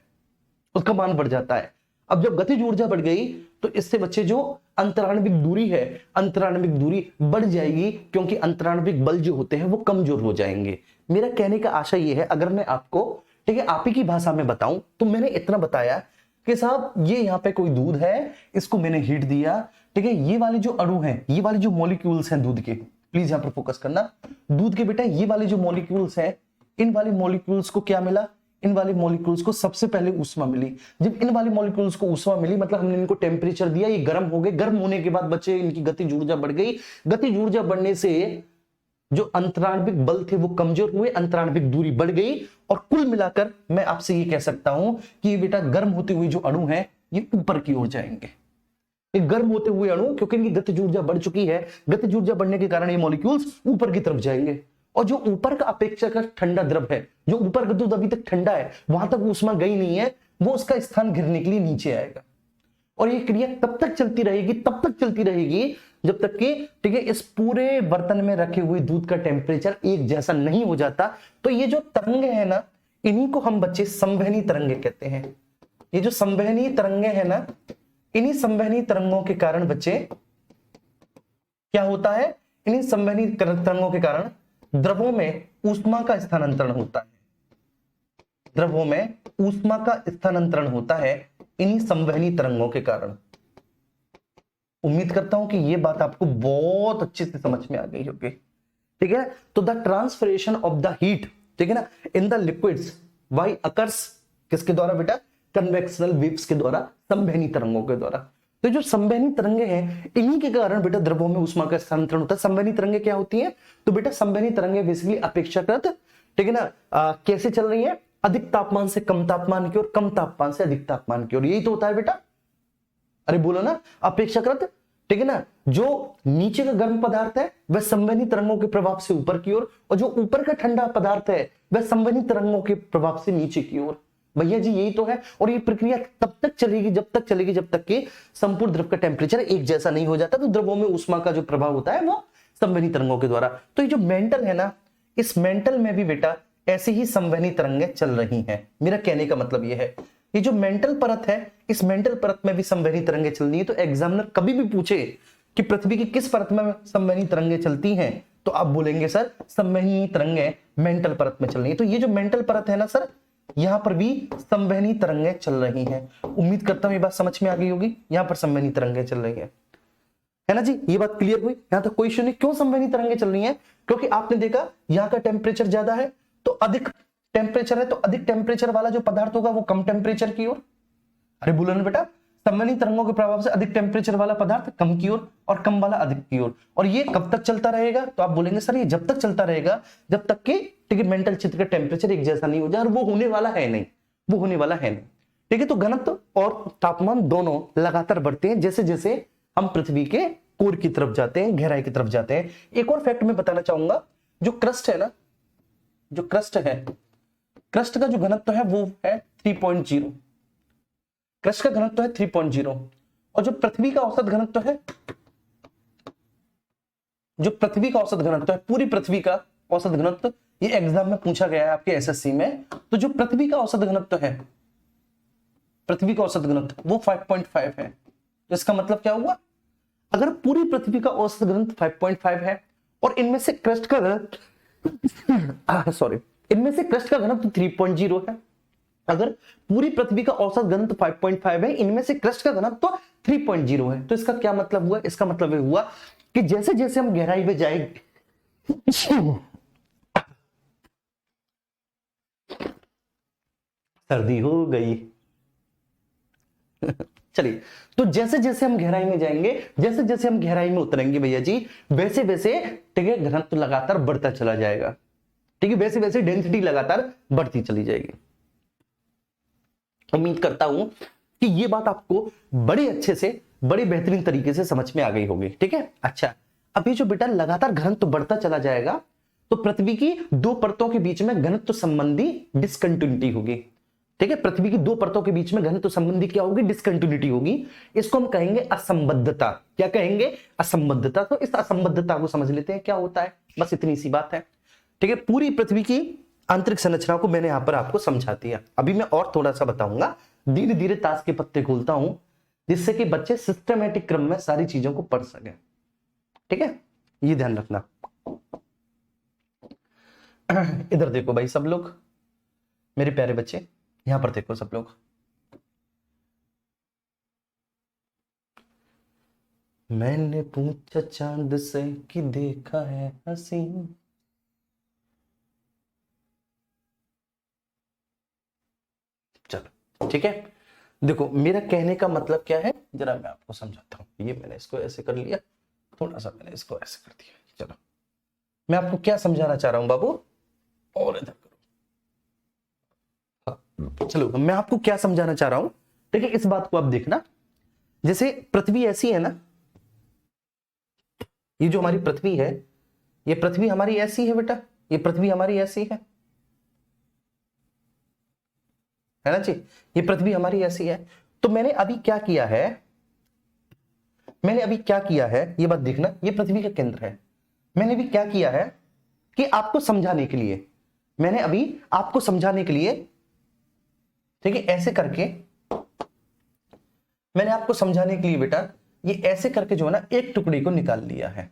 उसका मान बढ़ जाता है। अब जब गतिज ऊर्जा बढ़ गई तो इससे बच्चे जो अंतराण्विक दूरी है, अंतराण्विक दूरी बढ़ जाएगी, क्योंकि अंतराण्विक बल जो होते हैं वो कमजोर हो जाएंगे। मेरा कहने का आशय ये है, अगर मैं आपको, ठीक है, आप ही की भाषा में बताऊं तो मैंने इतना बताया कि साहब ये यहाँ पे कोई दूध है, इसको मैंने हीट दिया, ठीक है, ये वाले जो अणु हैं, ये वाले जो मॉलिक्यूल्स हैं दूध के, प्लीज यहां पर फोकस करना, दूध के बेटा ये वाले जो मॉलिक्यूल्स हैं, इन वाले मॉलिक्यूल्स को क्या मिला, इन वाले मॉलिक्यूल्स को सबसे पहले ऊष्मा मिली। जब इन वाले मॉलिक्यूल्स को ऊष्मा मिली, मतलब हमने इनको टेम्परेचर दिया, ये गर्म हो गए, गर्म होने के बाद बच्चे इनकी गतिज ऊर्जा बढ़ गई, गतिज ऊर्जा बढ़ने से जो अंतराण्विक बल थे वो कमजोर हुए, अंतराण्विक दूरी बढ़ गई, और कुल मिलाकर मैं आपसे ये कह सकता हूं कि ये बेटा गर्म होते हुए जो अणु हैं ये ऊपर की ओर जाएंगे। ये गर्म होते हुए अणु, क्योंकि इनकी गतिज ऊर्जा बढ़ चुकी है, गतिज ऊर्जा बढ़ने के कारण ये मॉलिक्यूल्स ऊपर की तरफ जाएंगे, और जो ऊपर का अपेक्षाकृत ठंडा द्रव है, जो ऊपर का दूध अभी तक ठंडा है, वहां तक ऊष्मा गई नहीं है, वो उसका स्थान घिरने के लिए नीचे आएगा, और ये क्रिया तब तक चलती रहेगी, तब तक चलती रहेगी जब तक कि, ठीक है, इस पूरे बर्तन में रखे हुए दूध का टेम्परेचर एक जैसा नहीं हो जाता। तो ये जो तरंगे हैं ना, इन्हीं को हम बच्चे संवहनी तरंगे कहते हैं। ये जो संवहनी तरंगे हैं ना, इन्हीं संवहनी तरंगों के कारण बच्चे क्या होता है, इन्हीं संवहनी तरंगों के कारण द्रवों में ऊष्मा का स्थानांतरण होता है, द्रवों में ऊष्मा का स्थानांतरण होता है इन्हीं संवहनी तरंगों के कारण। उम्मीद करता हूं कि यह बात आपको बहुत अच्छे से समझ में आ गई होगी, ठीक है। तो द ट्रांसफरेशन ऑफ द हीट, ठीक है ना, in the liquids why occurs किसके द्वारा बेटा, कन्वेक्शनल वेव्स के द्वारा, संवहनी तरंगों के द्वारा। तो जो संवहनी तरंगे हैं इन्हीं के कारण बेटा द्रवों में ऊष्मा का स्थानांतरण होता है। संवहनी तरंगे क्या होती हैं, तो बेटा संवहनी तरंगे बेसिकली अपेक्षाकृत, ठीक है ना, कैसे चल रही है, अधिक तापमान से कम तापमान की ओर, कम तापमान से अधिक तापमान की ओर, यही तो होता है बेटा, अरे बोलो ना, अपेक्षाकृत ठीक है ना। जो नीचे का गर्म पदार्थ है वह संवहनी तरंगों के प्रभाव से ऊपर की ओर, और जो ऊपर का ठंडा पदार्थ है वह संवहनी तरंगों के प्रभाव से नीचे की ओर। भैया जी यही तो है। और ये प्रक्रिया तब तक चलेगी जब तक कि संपूर्ण द्रव का टेम्परेचर एक जैसा नहीं हो जाता। तो द्रवों में ऊष्मा का जो प्रभाव होता है वो संवहनी तरंगों के द्वारा। तो ये जो मेंटल है ना, इस मेंटल में भी बेटा ऐसी ही संवहनी तरंगें चल रही हैं। मेरा कहने का मतलब यह है, ये जो मेंटल परत है, इस मेंटल परत में भी संवहनी तरंगें चल रही है। तो एग्जामिनर कभी भी पूछे कि पृथ्वी की किस परत में संवहनी तरंगें चलती हैं, तो आप बोलेंगे सर संवहनी तरंगें मेंटल परत में चल रही है। तो ये जो मेंटल परत है ना सर, यहां पर भी संवहनी तरंगें चल रही हैं। उम्मीद करता हूं ये बात समझ में आ गई होगी। यहां पर संवहनी तरंगें चल रही है ना जी। ये बात क्लियर हुई, यहां तक कोई इश्यू नहीं। क्यों संवहनी तरंगें चल रही हैं? क्योंकि आपने देखा यहां का टेम्परेचर ज्यादा है तो अधिक टेम्परेचर है, तो अधिक टेम्परेचर वाला जो पदार्थ होगा वो कम टेम्परेचर की ओर। अरे बोलो ना बेटा, संवहनी तरंगों के प्रभाव से अधिक टेम्परेचर वाला पदार्थ कम की ओर और कम वाला अधिक की ओर। और ये कब तक चलता रहेगा? तो आप बोलेंगे सर ये जब तक चलता रहेगा जब तक कि ठीक है मेंटल चित्र का टेम्परेचर एक जैसा नहीं हो जाए, और वो होने वाला है नहीं, वो होने वाला है नहीं। ठीक है, तो घनत्व और तापमान दोनों लगातार बढ़ते हैं जैसे जैसे हम पृथ्वी के कोर की तरफ जाते हैं, गहराई की तरफ जाते हैं। एक और फैक्ट मैं बताना चाहूंगा, जो क्रस्ट है ना, जो क्रस्ट है, क्रस्ट का जो घनत्व है वो है 3.0। क्रस्ट का घनत्व है 3.0। और जो पृथ्वी का औसत घनत्व है, जो पृथ्वी का औसत घनत्व है, पूरी पृथ्वी का औसत घनत्व, ये एग्जाम में पूछा गया है आपके एसएससी में। तो जो पृथ्वी का औसत घनत्व है, पृथ्वी का औसत घनत्व वो 5.5 है। तो इसका मतलब क्या हुआ? अगर पूरी पृथ्वी का औसत घनत्व 5.5 है और इनमें से क्रस्ट का घनत्व सॉरी इनमें से क्रस्ट का घनत्व 3.0 है। अगर पूरी पृथ्वी का औसत घनत्व 5.5 है, इनमें से क्रस्ट का घनत्व 3.0 है। तो इसका क्या मतलब हुआ? इसका मतलब ये हुआ कि जैसे जैसे हम गहराई में जाएंगे सर्दी हो गई चलिए, तो जैसे जैसे हम गहराई में जाएंगे, जैसे जैसे हम गहराई में उतरेंगे भैया जी, वैसे वैसे ठीक है घनत्व लगातार बढ़ता चला जाएगा। ठीक है, वैसे वैसे डेंसिटी लगातार बढ़ती चली जाएगी। उम्मीद करता हूं कि ये बात आपको बड़े अच्छे से, बड़े बेहतरीन तरीके से समझ में आ गई होगी। ठीक है, अच्छा अब ये जो बेटा लगातार घनत्व बढ़ता चला जाएगा, तो पृथ्वी की दो परतों के बीच में घनत्व संबंधी डिसकंटिन्यूटी होगी। ठीक है, पृथ्वी की दो परतों के बीच में घनत्व संबंधी क्या होगी? डिसकंटिन्यूटी होगी। इसको हम कहेंगे असंबद्धता। क्या कहेंगे? असंबद्धता। तो इस असंबद्धता को समझ लेते हैं क्या होता है, बस इतनी सी बात है। ठीक है, पूरी पृथ्वी की आंतरिक संरचना को मैंने यहां पर आपको समझा दिया। अभी मैं और थोड़ा सा बताऊंगा, धीरे धीरे ताश के पत्ते खोलता हूं, जिससे कि बच्चे सिस्टमैटिक क्रम में सारी चीजों को पढ़ सकें। ठीक है, ये ध्यान रखना। इधर देखो भाई सब लोग, मेरे प्यारे बच्चे, यहां पर देखो सब लोग। मैंने पूछा चांद से कि देखा है हसीन, चलो ठीक है। देखो मेरा कहने का मतलब क्या है, जरा मैं आपको समझाता हूं। ये मैंने इसको ऐसे कर लिया, थोड़ा सा मैंने इसको ऐसे कर दिया। चलो मैं आपको क्या समझाना चाह रहा हूं बाबू, और इधर करो। चलो मैं आपको क्या समझाना चाह रहा हूं, ठीक है, इस बात को आप देखना। जैसे पृथ्वी ऐसी है ना, ये जो हमारी पृथ्वी है, ये पृथ्वी हमारी ऐसी है बेटा, ये पृथ्वी हमारी ऐसी है ना जी, ये पृथ्वी हमारी ऐसी है। तो मैंने अभी क्या किया है, मैंने अभी क्या किया है, ये बात देखना, ये पृथ्वी का केंद्र है। मैंने अभी क्या किया है कि आपको समझाने के लिए, मैंने अभी आपको समझाने के लिए, ठीक है, ऐसे करके मैंने आपको समझाने के लिए बेटा ये ऐसे करके जो है ना एक टुकड़ी को निकाल लिया है।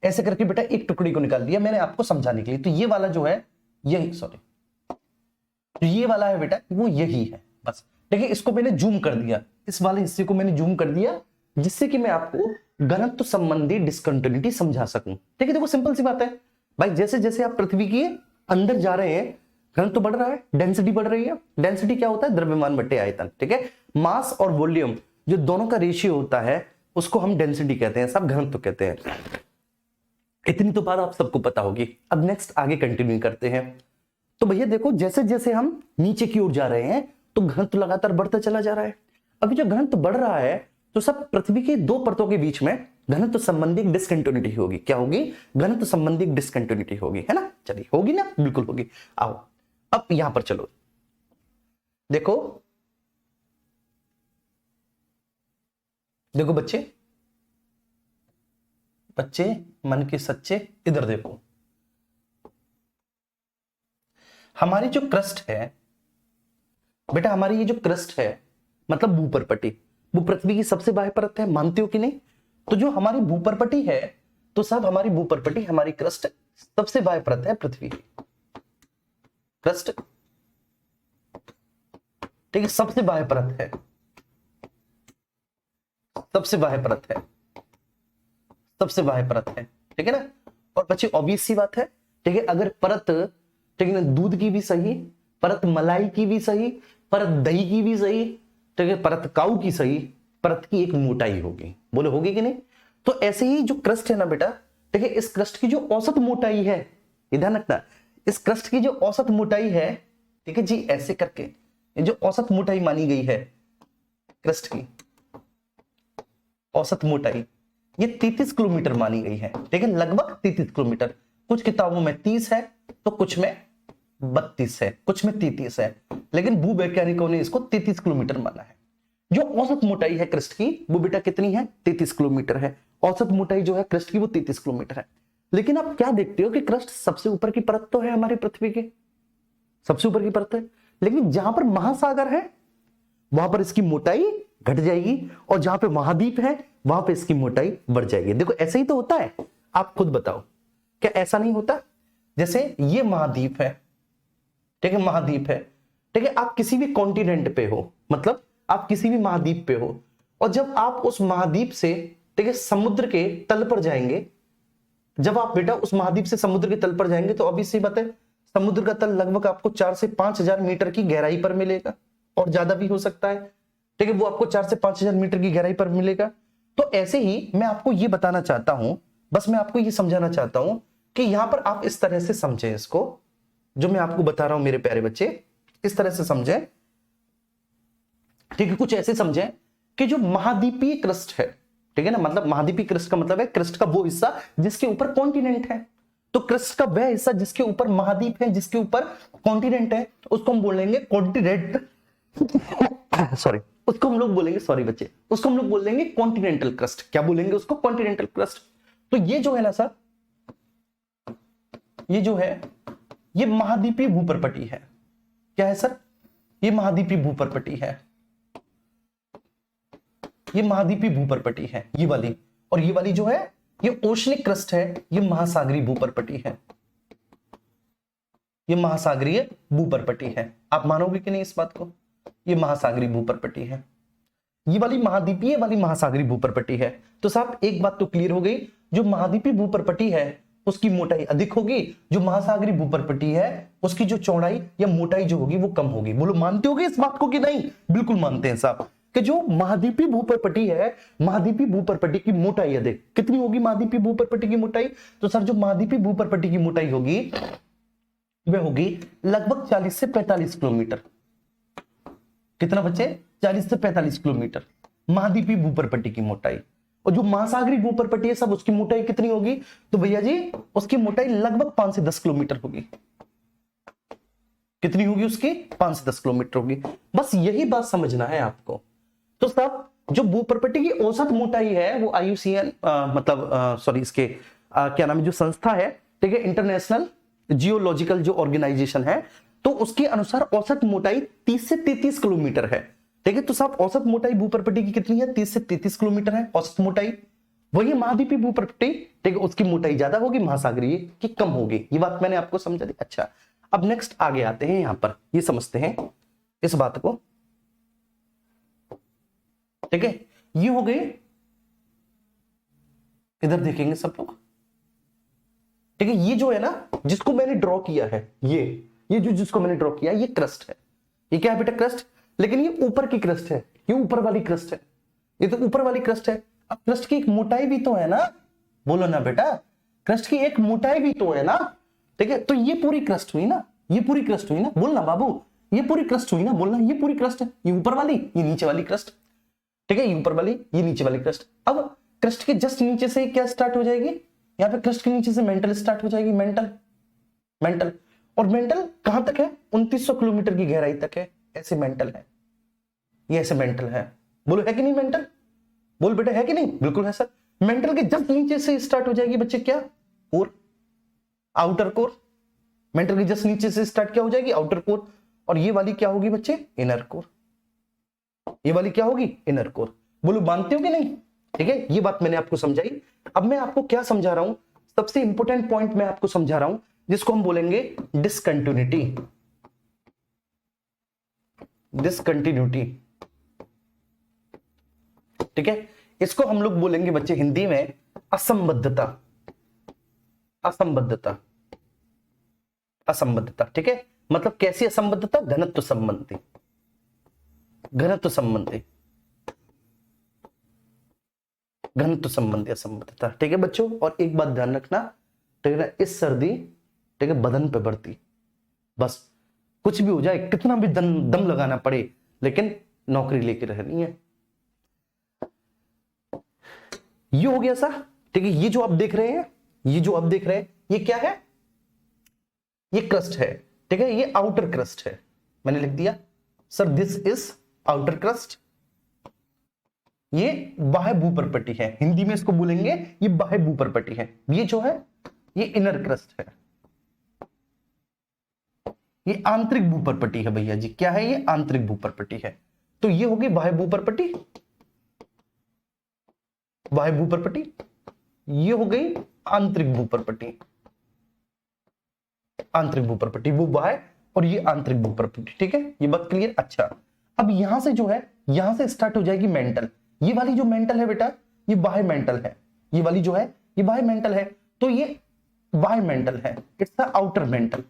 ऐसे करके बेटा एक टुकड़ी को निकाल लिया मैंने आपको समझाने के लिए। तो ये वाला जो है यही, सॉरी, तो ये वाला है बेटा वो यही है बस। देखिए इसको मैंने जूम कर दिया, इस वाले हिस्से को मैंने जूम कर दिया, जिससे कि मैं आपको घनत्व संबंधी डिस्कंटिन्यूटी समझा सकूं। ठीक है, देखो सिंपल सी बात है भाई, जैसे जैसे आप पृथ्वी के अंदर जा रहे हैं घनत्व बढ़ रहा है, डेंसिटी बढ़ रही है। डेंसिटी क्या होता है? द्रव्यमान बटे आयतन। ठीक है, मास और वॉल्यूम जो दोनों का रेशियो होता है उसको हम डेंसिटी कहते हैं, सब घनत्व कहते हैं। इतनी तो बात आप सबको पता होगी। अब नेक्स्ट आगे कंटिन्यू करते हैं। तो भैया देखो जैसे जैसे हम नीचे की ओर जा रहे हैं तो घनत्व लगातार बढ़ता चला जा रहा है। अभी जो घनत्व बढ़ रहा है तो सब पृथ्वी की दो परतों के बीच में घनत्व संबंधी डिसकंटिन्यूटी होगी। क्या होगी? घनत्व संबंधी डिसकंटिन्यूटी होगी, है ना। चलिए, होगी ना, बिल्कुल होगी। आओ अब यहां पर चलो, देखो देखो बच्चे, बच्चे मन के सच्चे, इधर देखो। हमारी जो क्रस्ट है बेटा, हमारी ये जो क्रस्ट है मतलब भूपर्पटी, वो पृथ्वी की सबसे बाह्य परत है, मानते हो कि नहीं? तो जो हमारी भूपर्पटी है, तो सब हमारी भूपर्पटी, हमारी क्रस्ट सबसे बाह्य परत है पृथ्वी की। क्रस्ट ठीक है, सबसे बाह्य परत है, सबसे बाह्य परत है, सबसे बाह्य परत है, ठीक है ना। और बच्चे ऑब्वियस सी बात है, ठीक है, अगर परत, ठीक है ना, दूध की भी सही, परत मलाई की भी सही, परत दही की भी सही, ठीक है, परत काऊ की सही, परत की एक मोटाई होगी। बोले होगी कि नहीं? तो ऐसे ही जो क्रस्ट है ना बेटा, ठीक है, इस क्रस्ट की जो औसत मोटाई है, ये ध्यान रखना, इस क्रस्ट की जो औसत मोटाई है, ठीक है जी, ऐसे करके ये जो औसत मोटाई मानी गई है क्रस्ट की, औसत मोटाई ये 33 किलोमीटर मानी गई है, ठीक है, लगभग 33 किलोमीटर। कुछ किताबों में 30 है, तो कुछ में 32 है, कुछ में 33 है, लेकिन भूवैज्ञानिकों ने इसको 33 किलोमीटर माना है। जो औसत मोटाई है क्रस्ट की, वो बेटा कितनी है? 33 किलोमीटर है। औसत मोटाई जो है क्रस्ट की, वो 33 किलोमीटर है। लेकिन आप क्या देखते हो कि क्रस्ट सबसे ऊपर की परत तो है हमारी पृथ्वी के, सबसे ऊपर की परत है, लेकिन जहां पर महासागर है वहां पर इसकी मोटाई घट जाएगी, और जहां पे महाद्वीप है वहां पे इसकी मोटाई बढ़ जाएगी। देखो ऐसे ही तो होता है, आप खुद बताओ, क्या ऐसा नहीं होता? जैसे ये महाद्वीप है, ठीक है, महाद्वीप है, ठीक है, आप किसी भी कॉन्टिनेंट पे हो, मतलब आप किसी भी महाद्वीप पे हो, और जब आप उस महाद्वीप से, ठीक है, समुद्र के तल पर जाएंगे, जब आप बेटा उस महाद्वीप से समुद्र के तल पर जाएंगे, तो अभी सी बात है, समुद्र का तल लगभग आपको 4 से 5,000 मीटर की गहराई पर मिलेगा, और ज्यादा भी हो सकता है, ठीक है, वो आपको 4 से 5,000 मीटर की गहराई पर मिलेगा। तो ऐसे ही मैं आपको ये बताना चाहता हूं, बस मैं आपको ये समझाना चाहता हूं कि यहां पर आप इस तरह से समझें इसको, जो मैं आपको बता रहा हूं मेरे प्यारे बच्चे, इस तरह से समझें, ठीक है, कुछ ऐसे समझें कि जो महाद्वीपीय क्रस्ट है, ठीक है ना, मतलब महाद्वीपीय क्रस्ट का मतलब है क्रस्ट का वो हिस्सा जिसके ऊपर कॉन्टिनेंट है। तो क्रस्ट का वह हिस्सा जिसके ऊपर महाद्वीप है, जिसके ऊपर कॉन्टिनेंट है, उसको हम बोलेंगे कॉन्टिनेंट सॉरी, उसको हम लोग बोलेंगे, सॉरी बच्चे, उसको हम लोग बोलेंगे कॉन्टिनेंटल क्रस्ट। क्या बोलेंगे उसको? Continental crust. तो ये जो है ना सर, ये जो है, ये महाद्वीपीय भूपर्पटी है। क्या है सर? ये महाद्वीपीय भूपर्पटी है, ये महाद्वीपीय भूपर्पटी है, ये वाली। और ये वाली जो है, ये ओशनिक क्रस्ट है, ये महासागरीय भूपर्पटी है, ये महासागरीय भूपर्पटी है। आप मानोगे कि नहीं इस बात को? ये महासागरीय भूपर्पटी है, ये वाली महाद्वीपीय वाली महासागरीय भूपर्पटी है। तो साहब एक बात तो क्लियर हो गई, जो महाद्वीपीय भूपर्पटी है उसकी मोटाई अधिक होगी, जो महासागरीय भूपर्पटी है उसकी जो चौड़ाई या मोटाई जो होगी वो कम होगी। बोलो मानते होगे इस बात को कि नहीं? बिल्कुल मानते हैं साहब, कि जो महाद्वीपीय भूपर्पटी है, महाद्वीपीय भूपर्पटी की मोटाई अधिक। कितनी होगी महाद्वीपीय भूपर्पटी की मोटाई? तो सर जो महाद्वीपीय भूपर्पटी की मोटाई होगी वह होगी लगभग 40 से 45 किलोमीटर। कितना बच्चे? 40 से 45 किलोमीटर महाद्वीपीय भूपर्पटी की मोटाई। और जो महासागरीय भूपर्पटी है सब, उसकी मोटाई कितनी होगी? तो भैया जी उसकी मोटाई लगभग 5 से 10 किलोमीटर होगी। कितनी होगी उसकी? 5 से 10 किलोमीटर होगी। बस यही बात समझना है आपको। तो सब जो भूपर्पटी की औसत मोटाई है वो IUCN मतलब सॉरी इसके क्या नाम है, जो संस्था है, ठीक है, इंटरनेशनल जियोलॉजिकल जो ऑर्गेनाइजेशन है, तो उसके अनुसार औसत मोटाई 30 से 33 किलोमीटर है। ठीक है, तो साहब औसत मोटाई भूपर्पटी की कितनी है? 30 से 33 किलोमीटर है औसत मोटाई। वही महाद्वीपीय भूपर्पटी, ठीक है, उसकी मोटाई ज्यादा होगी, महासागरीय की कम होगी। ये बात मैंने आपको समझा दी। अच्छा, अब नेक्स्ट आगे आते हैं, यहां पर ये समझते हैं इस बात को। ठीक है, ये हो गई, इधर देखेंगे सब लोग। ठीक है, ये जो है ना जिसको मैंने ड्रॉ किया है, ये जो जिसको मैंने ड्रॉ किया ये क्रस्ट है। ये क्या है बेटा? क्रस्ट। लेकिन ये ऊपर की क्रस्ट है, ये ऊपर वाली क्रस्ट है, ये तो ऊपर वाली क्रस्ट है। अब क्रस्ट की एक मोटाई भी तो है ना, बोलो ना बेटा, क्रस्ट की एक मोटाई भी तो है ना। ठीक है, तो ये पूरी क्रस्ट हुई ना, ये पूरी क्रस्ट हुई ना, बोलना बाबू, ये पूरी क्रस्ट हुई ना, बोलना ये पूरी क्रस्ट है, ये ऊपर वाली, ये नीचे वाली क्रस्ट। ठीक है, ये ऊपर वाली, ये नीचे वाली क्रस्ट। अब क्रस्ट के जस्ट नीचे से क्या स्टार्ट हो जाएगी, यहाँ पे क्रस्ट के नीचे से मेंटल स्टार्ट हो जाएगी, मेंटल। और मेंटल कहां तक है, 2900 किलोमीटर की गहराई तक है, ऐसे मेंटल है, ये ऐसे मेंटल है। बोलो है कि नहीं मेंटल, बोल बेटा है कि नहीं, बिल्कुल है सर। मेंटल के जस्ट नीचे से स्टार्ट हो जाएगी बच्चे क्या, कोर, आउटर कोर। मेंटल के जस्ट नीचे से स्टार्ट क्या हो जाएगी, आउटर कोर। और ये वाली क्या होगी बच्चे, इनर कोर। ये वाली क्या होगी, इनर कोर। बोलो मानते हो कि नहीं, ठीक है, ये बात मैंने आपको समझाई। अब मैं आपको क्या समझा रहा हूं, सबसे इंपॉर्टेंट पॉइंट मैं आपको समझा रहा हूं, जिसको हम बोलेंगे डिसकंटिन्यूटी। डिसकंटिन्यूटी, ठीक है, इसको हम लोग बोलेंगे बच्चे हिंदी में असंबद्धता। असंबद्धता, असंबद्धता, ठीक है। मतलब कैसी असंबद्धता, घनत्व संबंधी, घनत्व संबंधी, घनत्व संबंधी असंबद्धता, ठीक है बच्चों। और एक बात ध्यान रखना, ठीक है ना, इस सर्दी, ठीक है, बदन पे बढ़ती, बस कुछ भी हो जाए, कितना भी दम लगाना पड़े, लेकिन नौकरी लेके रहनी है। ये हो गया सर, ठीक है। ये जो आप देख रहे हैं, ये जो आप देख रहे हैं, ये क्या है, ये क्रस्ट है, ठीक है, ये आउटर क्रस्ट है, मैंने लिख दिया sir, this is outer crust. ये बाह्य भूपर्पटी है, हिंदी में इसको बोलेंगे ये बाह्य भूपर्पटी है। ये जो है ये इनर क्रस्ट है, ये आंतरिक भूपर्पटी है भैया जी। क्या है ये, आंतरिक भूपर्पटी है। तो ये होगी बाह्य भूपर्पटी, बाह्य भूपर्पटी, ये हो गई आंतरिक भूपर्पटी, आंतरिक भूपर्पटी, वो बाह्य और ये आंतरिक भूपर्पटी, ठीक है, ये बात क्लियर। अच्छा, अब यहां से जो है, यहां से स्टार्ट हो जाएगी मेंटल। ये वाली जो मेंटल है बेटा, ये बाह्य मेंटल है, ये वाली जो है ये बाह्य मेंटल है। तो ये बाह्य मेंटल है, इट्स द आउटर मेंटल,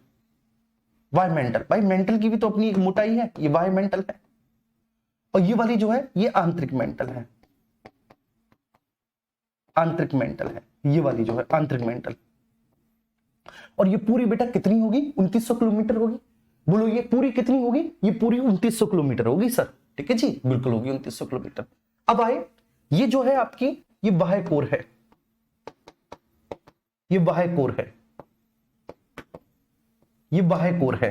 बाह्य मेंटल। भाई मेंटल की भी तो अपनी एक मोटाई है, ये बाह्य मेंटल है। और ये वाली जो है ये आंतरिक मेंटल है, आंतरिक मेंटल है, ये वाली जो है आंतरिक मेंटल। और ये पूरी बेटा कितनी होगी, 2900 किलोमीटर होगी। बोलो ये पूरी कितनी होगी, ये पूरी 2900 किलोमीटर होगी सर, ठीक है जी, बिल्कुल होगी 2900 किलोमीटर। अब आए, ये जो है आपकी, ये बाह्य कोर है, ये बाह्य कोर है, ये बाह्य कोर है।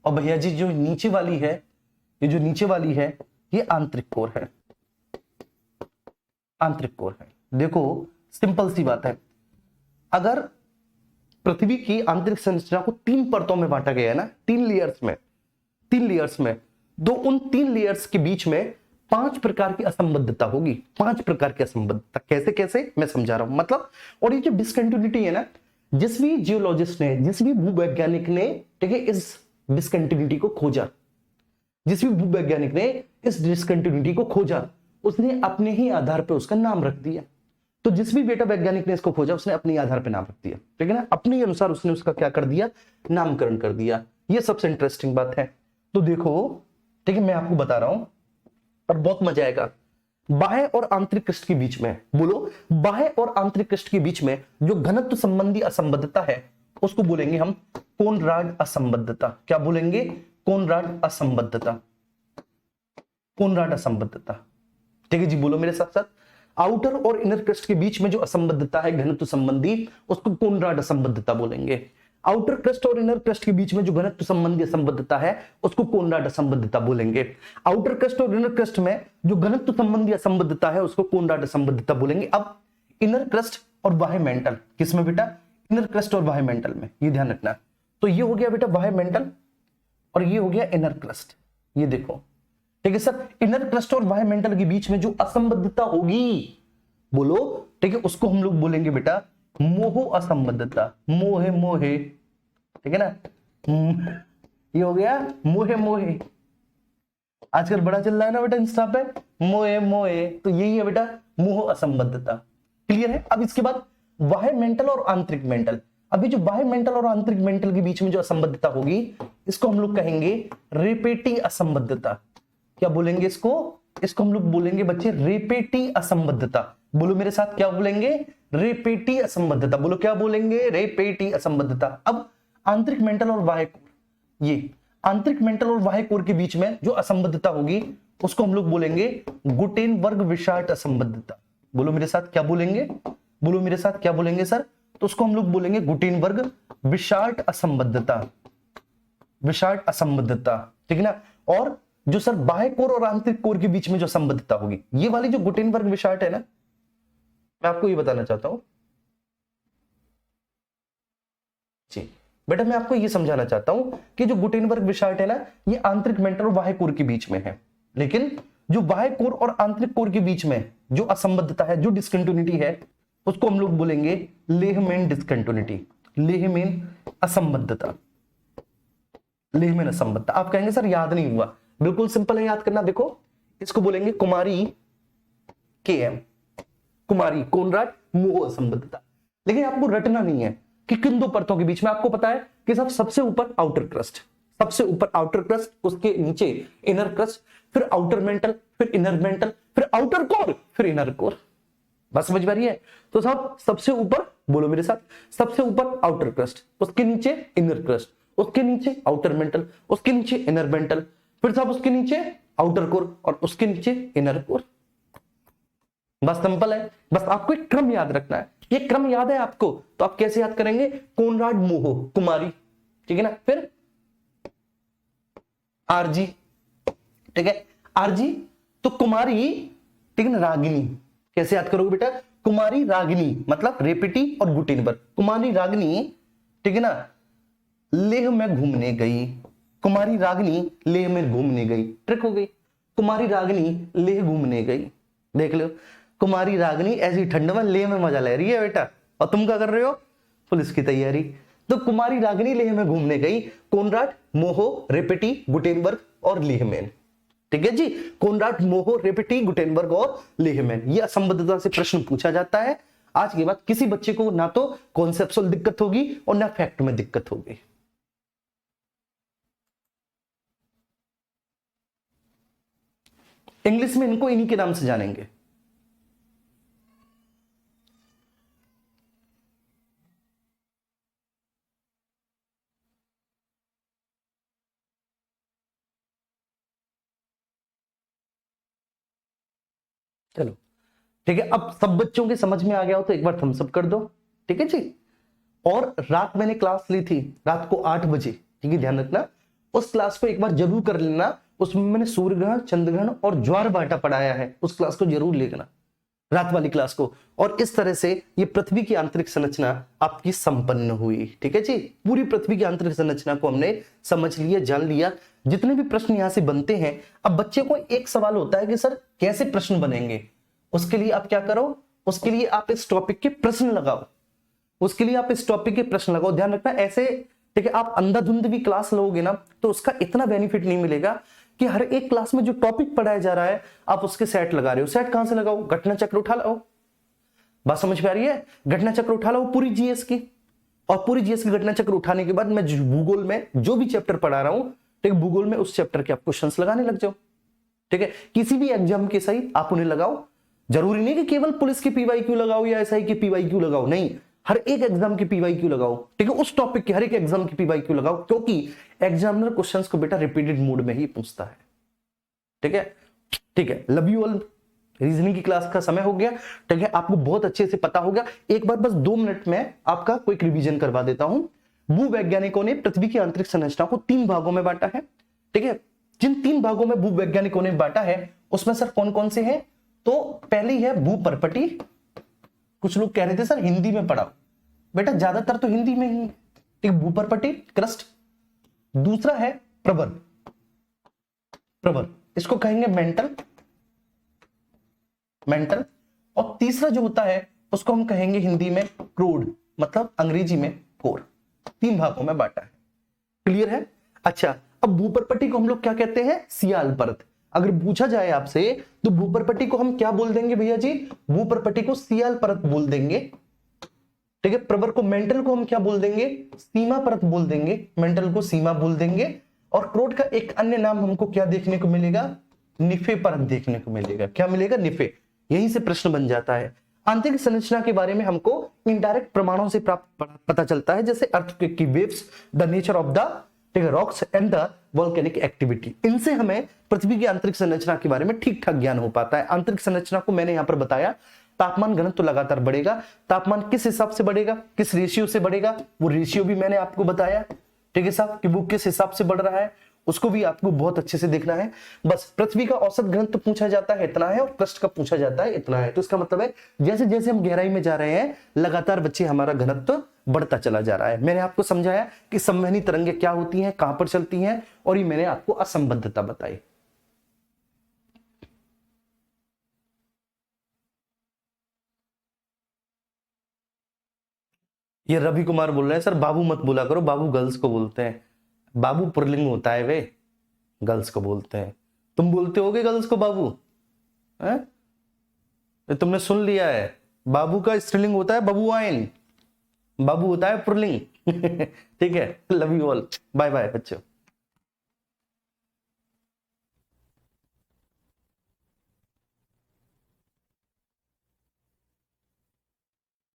और भैया जी जो नीचे वाली है, ये जो नीचे वाली है, ये आंतरिक कोर है, आंतरिक कोर है। देखो सिंपल सी बात है, अगर पृथ्वी की आंतरिक संरचना को 3 परतों में बांटा गया है ना, 3 लेयर्स में, 3 लेयर्स में, तो उन 3 लेयर्स के बीच में 5 प्रकार की असंबद्धता होगी, 5 प्रकार की असंबद्धता। कैसे कैसे मैं समझा रहा हूं, मतलब। और ये जो डिसकंटिन्यूटी है ना, जिस भी जियोलॉजिस्ट ने, जिस भी भूवैज्ञानिक ने, ठीक है, इस डिसकंटिन्यूटी को खोजा, जिस भी भूवैज्ञानिक ने इस डिसकंटिन्यूटी को खोजा, उसने अपने ही आधार पर उसका नाम रख दिया। तो जिस भी बेटा वैज्ञानिक ने इसको खोजा, उसने अपने आधार पर नाम रख दिया, ठीक है ना, अपने अनुसार उसने उसका क्या कर दिया, नामकरण कर दिया। ये सबसे इंटरेस्टिंग बात है। तो देखो, ठीक है, मैं आपको बता रहा हूं और बहुत मजा आएगा। बाह्य और आंतरिक क्रस्ट के बीच में, बोलो बाह्य और आंतरिक क्रस्ट के बीच में जो घनत्व संबंधी असंबद्धता है, उसको बोलेंगे हम कोनराड असंबद्धता। क्या बोलेंगे, कोनराड असंबद्धता, कोनराड असंबद्धता, ठीक है जी, बोलो मेरे साथ साथ। आउटर और इनर क्रस्ट के बीच में जो असंबद्धता है घनत्व संबंधी, उसको कोनराड असंबद्धता बोलेंगे। आउटर क्रस्ट और इनर क्रस्ट के बीच में जो घनत्व संबंधी असंबद्धता है, उसको कोनराड असंबद्धता बोलेंगे। आउटर क्रस्ट और इनर क्रस्ट में जो घनत्व संबंधी असंबद्धता है, उसको कोनराड असंबद्धता बोलेंगे। अब इनर क्रस्ट और बाह्य मेंटल, किसमें बेटा, इनर क्रस्ट और बाह्य मेंटल में, ये ध्यान रखना। तो ये हो गया बेटा बाह्य मेंटल और ये हो गया इनर क्रस्ट। ये देखो, ठीक है सर, इनर क्रस्ट और बाह्य मेंटल के बीच में जो असंबद्धता होगी, बोलो, ठीक है, उसको हम लोग बोलेंगे बेटा मोह असंबद्धता। मोहे मोहे, ठीक है ना, ये हो गया मोहे मोहे। आजकल बड़ा चल रहा है ना बेटा इंस्टा पे, मोहे मोहे, तो यही है बेटा मोह असंबद्धता। क्लियर है। अब इसके बाद बाह्य मेंटल और आंतरिक मेंटल। अभी जो बाह्य मेंटल और आंतरिक मेंटल के बीच में जो असंबद्धता होगी, इसको हम लोग कहेंगे रेपेटी असंबद्धता। क्या बोलेंगे इसको, इसको हम लोग बोलेंगे बच्चे रेपेटी असंबद्धता। बोलो मेरे साथ, क्या बोलेंगे, रेपेटी असंबद्धता। बोलो क्या बोलेंगे, रेपेटी असंबद्धता। अब आंतरिक मेंटल और बाह्य कोर, ये आंतरिक मेंटल और बाह्य कोर के बीच में जो असंबद्धता होगी, उसको हम लोग बोलेंगे गुटेनबर्ग विशार्ट असंबद्धता। बोलो मेरे साथ क्या बोलेंगे, बोलो मेरे साथ क्या बोलेंगे सर, तो उसको हम लोग बोलेंगे गुटेनबर्ग विशार्ट असंबद्धता, विशार्ट असंबद्धता, ठीक है ना। और जो सर बाह्य कोर और आंतरिक कोर के बीच में जो असंबद्धता होगी, ये वाली जो गुटेनबर्ग विशार्ट है ना, मैं आपको ये बताना चाहता हूं जी बेटा, मैं आपको ये समझाना चाहता हूं कि जो गुटेनबर्ग विशार्ट है ना, ये आंतरिक मेंटल और बाह्य कोर के बीच में है, लेकिन जो बाह्य कोर और आंतरिक कोर के बीच में जो असंबद्धता है, जो डिसकंटिन्यूटी है, उसको हम लोग बोलेंगे लेहमैन डिसकंटिन्यूटी, लेहमैन असंबद्धता, लेहमैन असंबद्धता। आप कहेंगे सर याद नहीं हुआ, बिल्कुल सिंपल है याद करना। देखो इसको बोलेंगे कुमारी केएम, कुमारी कोनराड मोह असंबद्धता। लेकिन आपको रटना नहीं है कि किन दो परतों के बीच में, आपको पता है कि सब सबसे ऊपर आउटर क्रस्ट, सबसे ऊपर आउटर क्रस्ट, उसके नीचे इनर क्रस्ट, फिर आउटर मेंटल, फिर इनर मेंटल, फिर आउटर कोर, फिर इनर कोर। बस समझ में रही है? तो सब सबसे ऊपर, बोलो मेरे साथ, सबसे ऊपर आउटर क्रस्ट, उसके नीचे इनर क्रस्ट, उसके नीचे आउटर मेंटल, उसके नीचे इनर मेंटल, फिर सब उसके नीचे आउटर कोर और उसके नीचे इनर कोर। बस सिंपल है, बस आपको एक क्रम याद रखना है। ये क्रम याद है आपको तो आप कैसे याद करेंगे, कोनराड मोह कुमारी, ठीक है ना, फिर आरजी, ठीक है, आरजी तो कुमारी, ठीक है ना, रागिनी। कैसे याद करोगे बेटा, कुमारी रागिनी मतलब रेपिटी और गुटेनबर्ग, कुमारी रागिनी, ठीक है ना, लेह में घूमने गई, कुमारी रागिनी लेह में घूमने गई, ट्रिक हो गई, कुमारी रागिनी लेह घूमने गई। देख लो, कुमारी रागिनी ऐसी ठंड में लेह में मजा ले रही है बेटा, और तुम क्या कर रहे हो, पुलिस की तैयारी। तो कुमारी रागिनी लेह में घूमने गई, कोनराड मोह रेपिटी गुटेनबर्ग और लेहमैन, ठीक है जी, कोनराड मोह रेपिटी गुटेनबर्ग और लेहमैन। ये असंबद्धता से प्रश्न पूछा जाता है। आज के बाद किसी बच्चे को ना तो कॉन्सेप्चुअल दिक्कत होगी और ना फैक्ट में दिक्कत होगी। इंग्लिश में इनको इन्हीं के नाम से जानेंगे। चलो ठीक है, अब सब बच्चों के समझ में आ गया हो तो एक बार थम्स अप कर दो, ठीक है जी। और रात मैंने क्लास ली थी, रात को 8 बजे, ठीक है, ध्यान रखना, उस क्लास को एक बार जरूर कर लेना। उसमें मैंने सूर्य ग्रहण, चंद्र ग्रहण और ज्वार भाटा पढ़ाया है, उस क्लास को जरूर लेना, रात वाली क्लास को। और इस तरह से ये पृथ्वी की आंतरिक संरचना आपकी संपन्न हुई, ठीक है जी। पूरी पृथ्वी की आंतरिक संरचना को हमने समझ लिया, जान लिया। जितने भी प्रश्न यहां से बनते हैं, अब बच्चे को एक सवाल होता है कि सर कैसे प्रश्न बनेंगे, उसके लिए आप क्या करो, उसके लिए आप इस टॉपिक के प्रश्न लगाओ, उसके लिए आप इस टॉपिक के प्रश्न लगाओ। ध्यान रखना ऐसे, ठीक है, आप अंधाधुंध भी क्लास लोगे ना तो उसका इतना बेनिफिट नहीं मिलेगा कि हर एक क्लास में जो टॉपिक पढ़ाया जा रहा है आप उसके सेट लगा रहे हो। सेट कहां से लगाओ, घटना चक्र उठा लाओ। बात समझ में आ रही है? घटना चक्र उठा लाओ पूरी जीएस की, और पूरी जीएस की घटना चक्र उठाने के बाद मैं भूगोल में जो भी चैप्टर पढ़ा रहा हूं, ठीक है, भूगोल में उस चैप्टर के आप क्वेश्चंस लगाने लग जाओ, ठीक है। किसी भी एग्जाम के सही आप उन्हें लगाओ, जरूरी नहीं कि केवल पुलिस की पीवाईक्यू लगाओ या एसआई की पीवाईक्यू लगाओ, नहीं, हर एक एग्जाम की पीवाईक्यू लगाओ, ठीक है, उस टॉपिक के हर एक एग्जाम की पीवाईक्यू लगाओ, क्योंकि एग्जामिनर क्वेश्चंस को बेटा रिपीटेड मोड में ही पूछता है, ठीक है। ठीक है, लव यू ऑल। रीजनिंग की क्लास का समय हो गया, ठीक है, आपको बहुत अच्छे से पता हो गया। एक बार बस 2 मिनट में आपका क्विक रिवीजन करवा देता हूं। भूवैज्ञानिकों ने पृथ्वी की आंतरिक संरचना को 3 भागों में बांटा है, ठीक है। जिन 3 भागों में भूवैज्ञानिकों ने बांटा है उसमें सर कौन कौन से हैं, तो पहली है भूपर्पटी। कुछ लोग कह रहे थे सर हिंदी में पढ़ाओ, बेटा ज्यादातर तो हिंदी में ही, ठीक, भूपर्पटी क्रस्ट। दूसरा है प्रवर, प्रवर इसको कहेंगे मेंटल, मेंटल। और तीसरा जो होता है उसको हम कहेंगे हिंदी में क्रोड, मतलब अंग्रेजी में कोर। 3 भागों में बांटा है, क्लियर है? अच्छा, अब भूपर्पटी को हम लोग क्या कहते हैं, सियाल परत। अगर पूछा जाए आपसे तो भूपर्पटी को हम क्या बोल देंगे भैया जी, भूपर्पटी को सियाल परत बोल देंगे, ठीक है। प्रवर को, मेंटल को हम क्या बोल देंगे, सीमा परत बोल देंगे, मेंटल को सीमा बोल देंगे। और क्रोड का एक अन्य नाम हमको क्या देखने को मिलेगा, निफे परत देखने को मिलेगा। क्या मिलेगा, निफे। यहीं से प्रश्न बन जाता है। आंतरिक संरचना के बारे में हमको इनडायरेक्ट प्रमाणों से प्राप्त पता चलता है, जैसे अर्थक्वेक की waves, the nature of the ठीक है, rocks and the volcanic activity, इनसे हमें पृथ्वी की आंतरिक संरचना के बारे में ठीक ठाक ज्ञान हो पाता है। आंतरिक संरचना को मैंने यहां पर बताया, तापमान घनत्व तो लगातार बढ़ेगा, तापमान किस हिसाब से बढ़ेगा, किस रेशियो से बढ़ेगा, वो रेशियो भी मैंने आपको बताया, ठीक है साहब, कि वो किस हिसाब से बढ़ रहा है, उसको भी आपको बहुत अच्छे से देखना है। बस पृथ्वी का औसत घनत्व पूछा जाता है इतना है, और पृष्ठ का पूछा जाता है इतना है। तो इसका मतलब है जैसे जैसे हम गहराई में जा रहे हैं, लगातार बच्चे हमारा घनत्व बढ़ता चला जा रहा है। मैंने आपको समझाया कि संवहनी तरंगें क्या होती हैं, कहां पर चलती हैं, और ये मैंने आपको असंबद्धता बताई। ये रवि कुमार बोल रहे हैं, सर बाबू मत बोला करो, बाबू गर्ल्स को बोलते हैं, बाबू पुल्लिंग होता है, वे गर्ल्स को बोलते हैं। तुम बोलते होगे गर्ल्स को बाबू, है? तुमने सुन लिया है, बाबू का स्त्रीलिंग होता है बबुआइन, बाबू होता है पुल्लिंग। ठीक है, love you all, bye bye बच्चों।